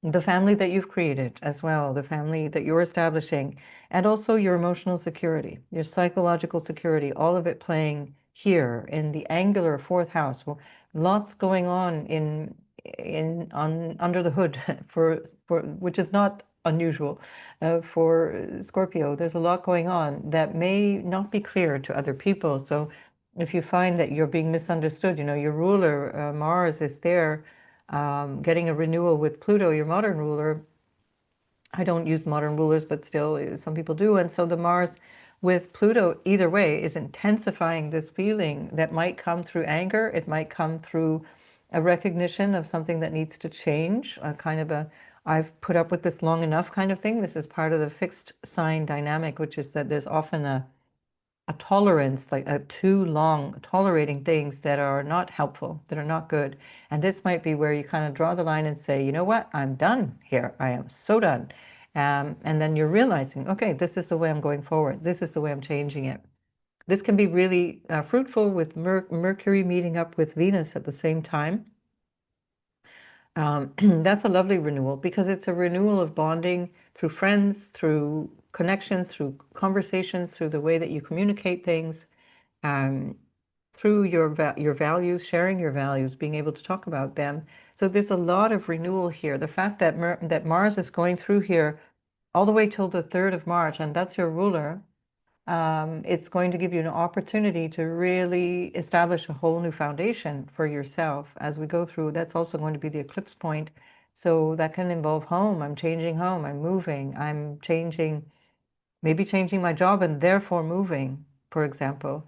the family that you've created as well, the family that you're establishing, and also your emotional security, your psychological security, all of it playing here in the angular 4th house. Well, lots going on on under the hood for which is not unusual for Scorpio. There's a lot going on that may not be clear to other people. So if you find that you're being misunderstood, your ruler Mars is there, getting a renewal with Pluto, your modern ruler. I don't use modern rulers, but still some people do. And so the Mars with Pluto, either way, is intensifying this feeling that might come through anger. It might come through a recognition of something that needs to change, a kind of I've put up with this long enough kind of thing. This is part of the fixed sign dynamic, which is that there's often a tolerance, like a too long tolerating things that are not helpful, that are not good. And this might be where you kind of draw the line and say, you know what, I'm done here. I am so done. And then you're realizing, okay, this is the way I'm going forward. This is the way I'm changing it. This can be really fruitful with Mercury meeting up with Venus at the same time. That's a lovely renewal, because it's a renewal of bonding through friends, through connections, through conversations, through the way that you communicate things, um, through your values, sharing your values, being able to talk about them. So there's a lot of renewal here. The fact that that Mars is going through here all the way till the 3rd of March, and that's your ruler, it's going to give you an opportunity to really establish a whole new foundation for yourself as we go through. That's also going to be the eclipse point. So that can involve home. I'm changing home. I'm moving. I'm changing, maybe changing my job and therefore moving, for example.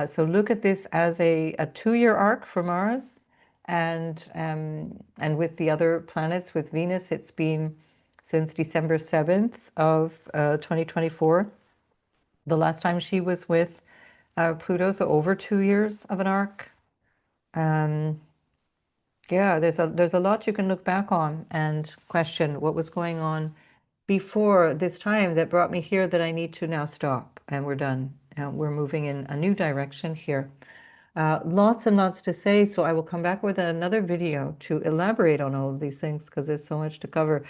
So look at this as a 2-year arc for Mars, and with the other planets, with Venus, it's been since December 7th of 2024. The last time she was with Pluto, so over 2 years of an arc. Um, yeah, there's a lot you can look back on and question what was going on before this time that brought me here, that I need to now stop, and we're done. We're moving in a new direction here. Lots and lots to say, so I will come back with another video to elaborate on all of these things, because there's so much to cover.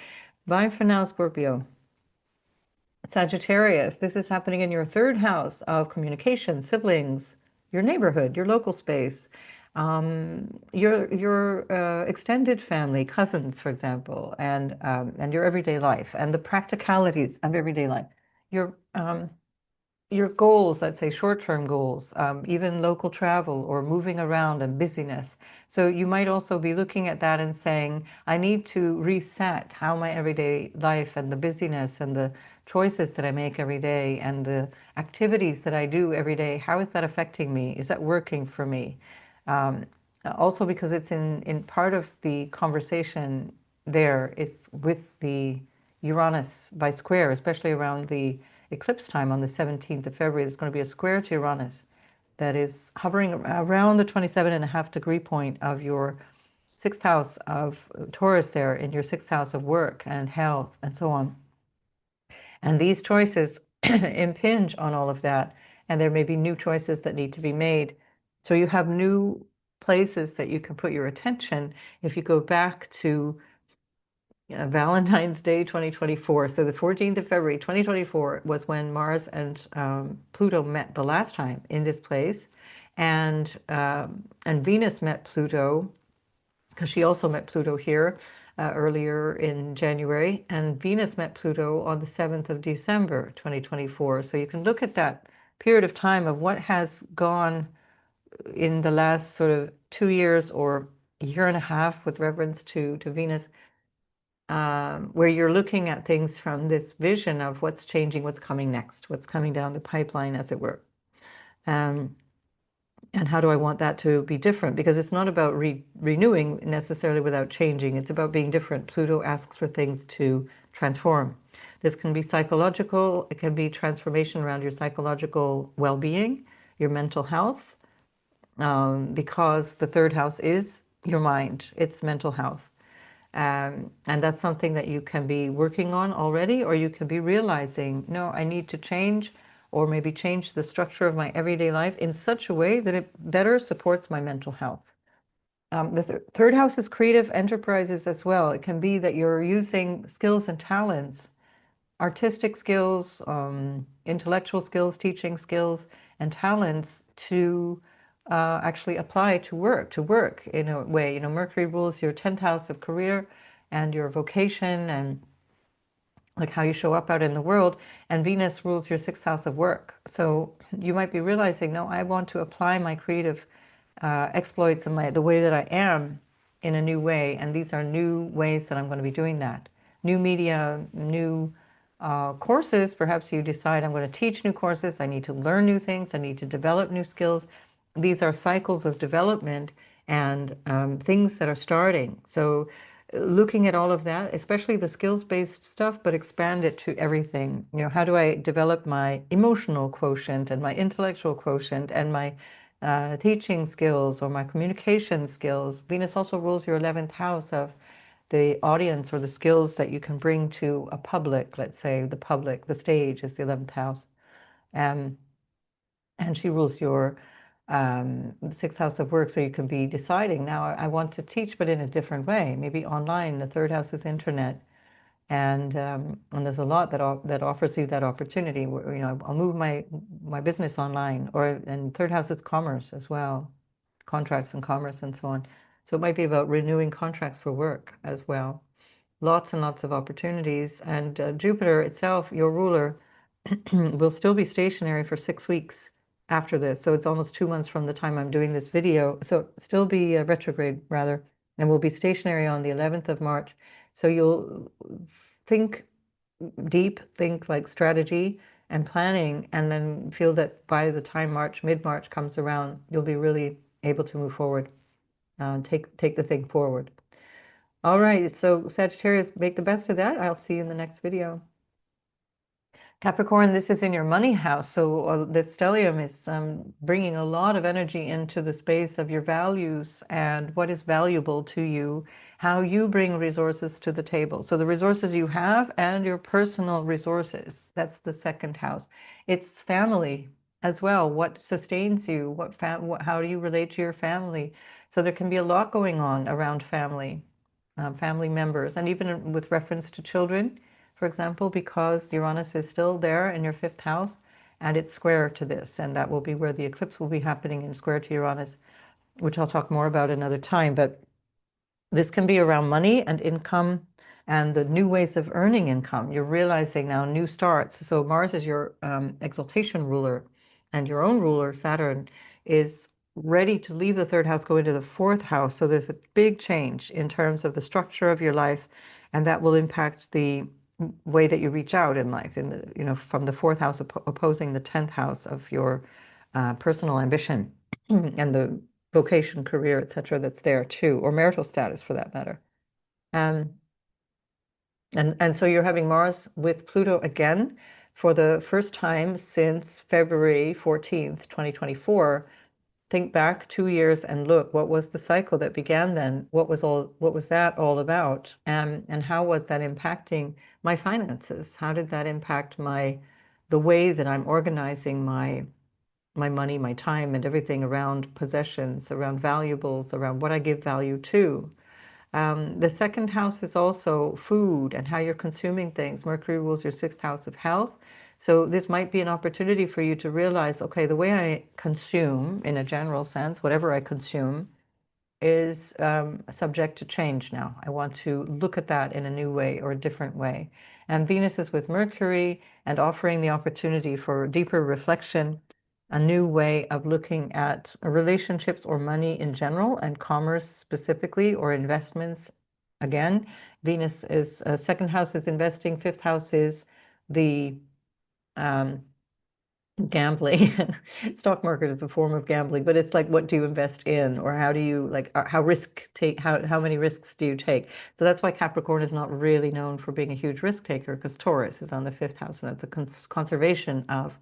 Bye for now, Scorpio. Sagittarius, this is happening in your 3rd house of communication, siblings, your neighborhood, your local space, your extended family, cousins, for example, and your everyday life, and the practicalities of everyday life. Your goals, let's say short-term goals, even local travel or moving around and busyness. So you might also be looking at that and saying, I need to reset how my everyday life and the busyness and the choices that I make every day and the activities that I do every day, how is that affecting me? Is that working for me? Um, Also because it's in part of the conversation there, it's with the Uranus by square, especially around the eclipse time on the 17th of February, there's going to be a square to Uranus that is hovering around the 27.5 degree point of your sixth house of Taurus there, in your sixth house of work and health and so on. And these choices impinge on all of that, and there may be new choices that need to be made. So you have new places that you can put your attention. If you go back to Valentine's Day 2024, so the 14th of February 2024 was when Mars and Pluto met the last time in this place, and Venus met Pluto, because she also met Pluto here earlier in January, and Venus met Pluto on the 7th of December 2024. So you can look at that period of time of what has gone in the last sort of 2 years or a year and a half with reference to Venus, where you're looking at things from this vision of what's changing, what's coming next, what's coming down the pipeline, as it were. And how do I want that to be different? Because it's not about renewing necessarily without changing. It's about being different. Pluto asks for things to transform. This can be psychological. It can be transformation around your psychological well-being, your mental health, because the third house is your mind. It's mental health. And that's something that you can be working on already, or you can be realizing, no, I need to change, or maybe change the structure of my everyday life in such a way that it better supports my mental health. The third house is creative enterprises as well. It can be that you're using skills and talents, artistic skills, intellectual skills, teaching skills, and talents to actually apply to work in a way. You know, Mercury rules your 10th house of career and your vocation and like how you show up out in the world, and Venus rules your sixth house of work. So you might be realizing, no, I want to apply my creative exploits and the way that I am in a new way, and these are new ways that I'm going to be doing that. New media, new courses. Perhaps you decide, I'm going to teach new courses, I need to learn new things, I need to develop new skills. These are cycles of development and things that are starting. So looking at all of that, especially the skills-based stuff, but expand it to everything. You know, how do I develop my emotional quotient and my intellectual quotient and my teaching skills or my communication skills? Venus also rules your 11th house of the audience, or the skills that you can bring to a public. Let's say the public, the stage is the 11th house. And she rules your sixth house of work, so you can be deciding, now I want to teach, but in a different way, maybe online. The third house is internet, and there's a lot that offers you that opportunity. You know, I'll move my business online, and third house is commerce as well, contracts and commerce and so on. So it might be about renewing contracts for work as well. Lots and lots of opportunities, and Jupiter itself, your ruler, will still be stationary for 6 weeks after this. So it's almost 2 months from the time I'm doing this video. So still be retrograde, rather, and will be stationary on the 11th of March. So you'll think deep, think like strategy and planning, and then feel that by the time mid-March comes around, you'll be really able to move forward, take the thing forward. All right, so Sagittarius, make the best of that. I'll see you in the next video. Capricorn, this is in your money house. So the stellium is bringing a lot of energy into the space of your values and what is valuable to you, how you bring resources to the table. So the resources you have and your personal resources, that's the second house. It's family as well. What sustains you? How do you relate to your family? So there can be a lot going on around family, family members, and even with reference to children, for example, because Uranus is still there in your fifth house and it's square to this, and that will be where the eclipse will be happening, in square to Uranus, which I'll talk more about another time. But this can be around money and income and the new ways of earning income. You're realizing now new starts. So Mars is your exaltation ruler, and your own ruler, Saturn, is ready to leave the third house, go into the fourth house. So there's a big change in terms of the structure of your life, and that will impact the way that you reach out in life, from the fourth house opposing the 10th house of your personal ambition and the vocation, career, etc. that's there too, or marital status for that matter. And so you're having Mars with Pluto again. for the first time since February 14th, 2024, think back 2 years and look, what was the cycle that began then? What was that all about? And how was that impacting my finances? How did that impact the way that I'm organizing my money, my time, and everything around possessions, around valuables, around what I give value to? The second house is also food and how you're consuming things. Mercury rules your sixth house of health. So this might be an opportunity for you to realize, okay, the way I consume, in a general sense, whatever I consume, is subject to change now. I want to look at that in a new way or a different way. And Venus is with Mercury and offering the opportunity for deeper reflection, a new way of looking at relationships or money in general and commerce specifically, or investments. Again, Venus is second house is investing, fifth house is the um, gambling. Stock market is a form of gambling, but it's like, what do you invest in, or how do you like how many risks do you take? So that's why Capricorn is not really known for being a huge risk taker, because Taurus is on the fifth house, and that's a conservation of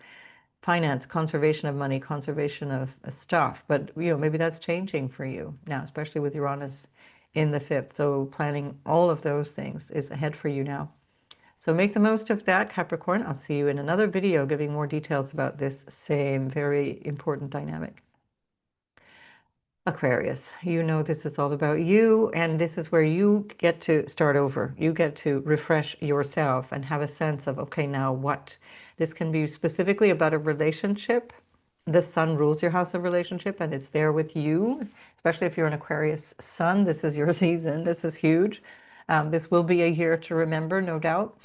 finance, conservation of money, conservation of stuff. But maybe that's changing for you now, especially with Uranus in the fifth. So planning all of those things is ahead for you now. So make the most of that, Capricorn. I'll see you in another video giving more details about this same very important dynamic. Aquarius, this is all about you, and this is where you get to start over. You get to refresh yourself and have a sense of, okay, now what? This can be specifically about a relationship. The sun rules your house of relationship, and it's there with you, especially if you're an Aquarius sun. This is your season. This is huge. This will be a year to remember, no doubt.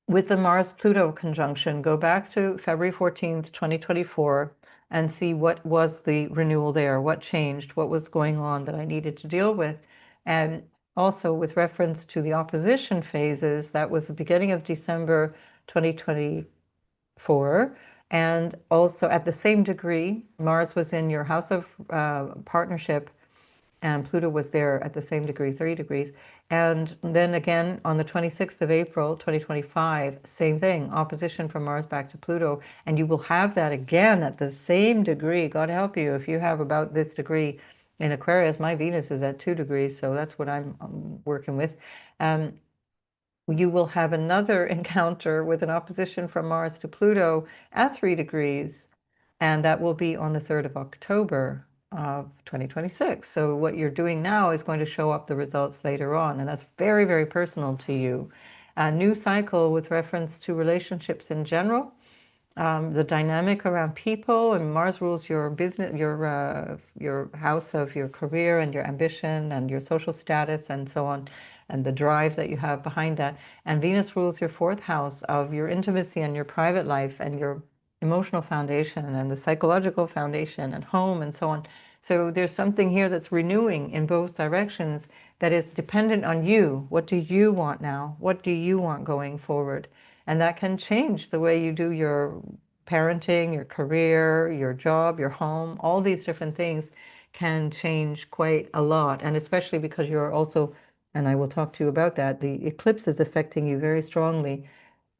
With the Mars-Pluto conjunction, go back to February 14th, 2024, and see what was the renewal there, what changed, what was going on that I needed to deal with. And also with reference to the opposition phases, that was the beginning of December 2024. And also at the same degree, Mars was in your house of partnership, and Pluto was there at the same degree, 30 degrees. And then again, on the 26th of April, 2025, same thing, opposition from Mars back to Pluto. And you will have that again at the same degree. God help you if you have about this degree in Aquarius. My Venus is at 2 degrees, so that's what I'm working with. You will have another encounter with an opposition from Mars to Pluto at 3 degrees, and that will be on the 3rd of October of 2026. So what you're doing now is going to show up the results later on, and that's very, very personal to you. A new cycle with reference to relationships in general, the dynamic around people, and Mars rules your business, your house of your career and your ambition and your social status and so on, and the drive that you have behind that. And Venus rules your fourth house of your intimacy and your private life and your emotional foundation and the psychological foundation and home and so on. So there's something here that's renewing in both directions that is dependent on you. What do you want now? What do you want going forward? And that can change the way you do your parenting, your career, your job, your home. All these different things can change quite a lot. And especially because you're also, and I will talk to you about that, the eclipse is affecting you very strongly,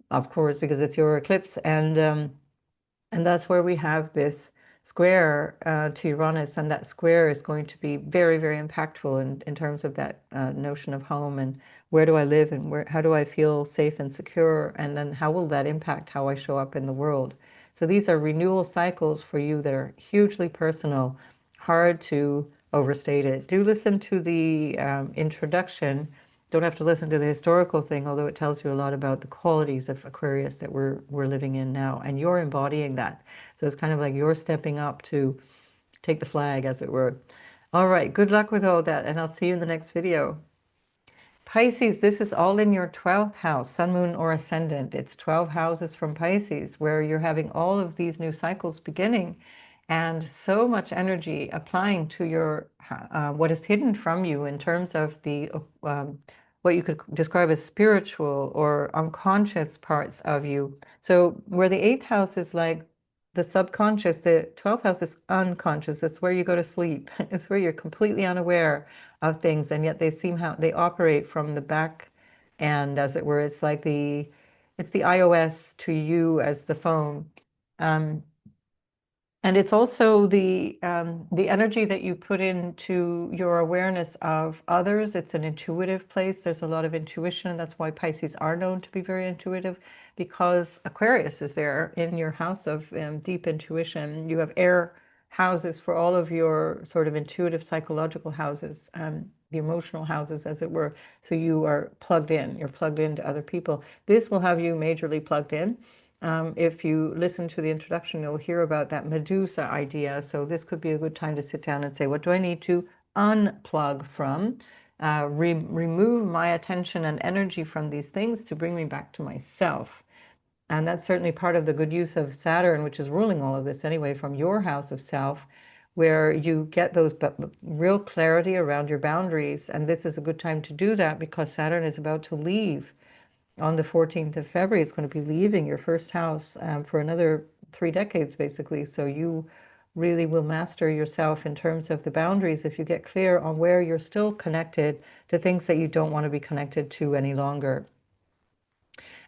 of course, because it's your eclipse. And that's where we have this square to Uranus, and that square is going to be very, very impactful in terms of that notion of home and where do I live and how do I feel safe and secure, and then how will that impact how I show up in the world. So these are renewal cycles for you that are hugely personal, hard to overstate it. Do listen to the introduction. Don't have to listen to the historical thing, although it tells you a lot about the qualities of Aquarius that we're living in now, and you're embodying that. So it's kind of like you're stepping up to take the flag, as it were. All right, good luck with all that, and I'll see you in the next video. Pisces, this is all in your 12th house, sun, moon, or ascendant. It's 12 houses from Pisces, where you're having all of these new cycles beginning, and so much energy applying to your what is hidden from you in terms of the what you could describe as spiritual or unconscious parts of you. So where the 8th house is like the subconscious, the 12th house is unconscious. It's where you go to sleep. It's where you're completely unaware of things, and yet they operate from the back, and as it were, it's It's the iOS to you as the phone. Um, and it's also the energy that you put into your awareness of others. It's an intuitive place. There's a lot of intuition. That's why Pisces are known to be very intuitive, because Aquarius is there in your house of deep intuition. You have air houses for all of your sort of intuitive psychological houses, the emotional houses, as it were. So you are plugged in. You're plugged into other people. This will have you majorly plugged in. If you listen to the introduction, you'll hear about that Medusa idea. So this could be a good time to sit down and say, what do I need to unplug from? Remove my attention and energy from these things to bring me back to myself. And that's certainly part of the good use of Saturn, which is ruling all of this anyway, from your house of self, where you get those real clarity around your boundaries. And this is a good time to do that because Saturn is about to leave on the 14th of February. It's going to be leaving your first house for another 3 decades, basically. So you really will master yourself in terms of the boundaries if you get clear on where you're still connected to things that you don't want to be connected to any longer.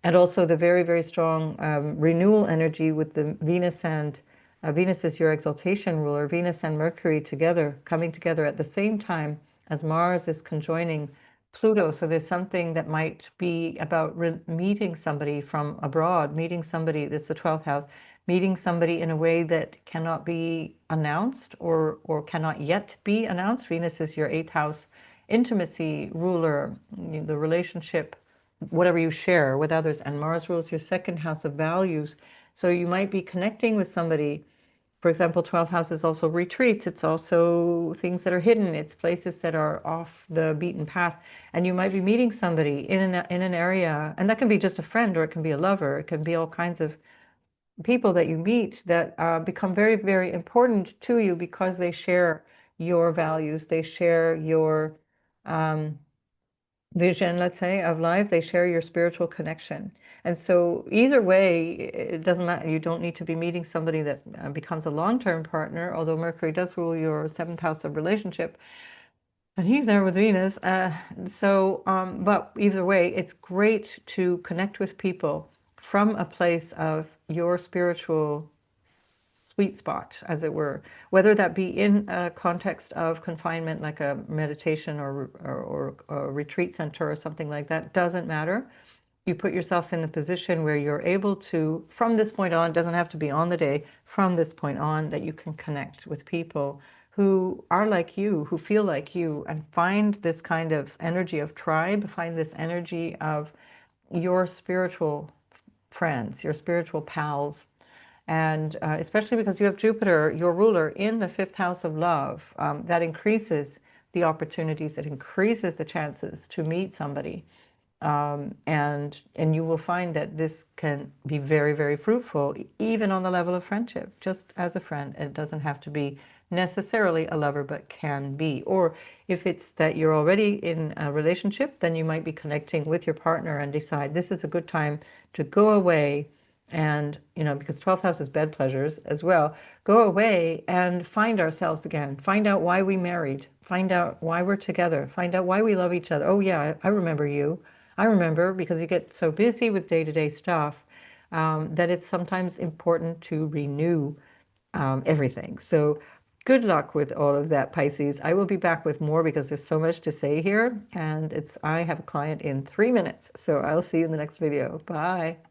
And also the very, very strong renewal energy with the Venus and Venus is your exaltation ruler, Venus and Mercury together, coming together at the same time as Mars is conjoining Pluto. So there's something that might be about meeting somebody from abroad, meeting somebody, this is the 12th house, meeting somebody in a way that cannot be announced or cannot yet be announced. Venus is your 8th house intimacy ruler, the relationship, whatever you share with others, and Mars rules your 2nd house of values. So you might be connecting with somebody. For example, 12th house is also retreats. It's also things that are hidden. It's places that are off the beaten path. And you might be meeting somebody in an area, and that can be just a friend, or it can be a lover. It can be all kinds of people that you meet that become very, very important to you because they share your values. They share your vision, let's say, of life. They share your spiritual connection. And so either way, it doesn't matter. You don't need to be meeting somebody that becomes a long-term partner, although Mercury does rule your 7th house of relationship, and he's there with Venus. But either way, it's great to connect with people from a place of your spiritual sweet spot, as it were, whether that be in a context of confinement, like a meditation or a retreat center or something like that, doesn't matter. You put yourself in the position where you're able to, from this point on, doesn't have to be on the day, from this point on, that you can connect with people who are like you, who feel like you, and find this kind of energy of tribe, find this energy of your spiritual friends, your spiritual pals. And especially because you have Jupiter, your ruler, in the 5th house of love, that increases the opportunities, it increases the chances to meet somebody. And you will find that this can be very, very fruitful, even on the level of friendship, just as a friend. It doesn't have to be necessarily a lover, but can be. Or if it's that you're already in a relationship, then you might be connecting with your partner and decide this is a good time to go away and, because 12th house is bed pleasures as well, go away and find ourselves again, find out why we married, find out why we're together, find out why we love each other. Oh yeah, I remember you. I remember, because you get so busy with day-to-day stuff that it's sometimes important to renew everything. So good luck with all of that, Pisces. I will be back with more because there's so much to say here, and I have a client in 3 minutes. So I'll see you in the next video. Bye.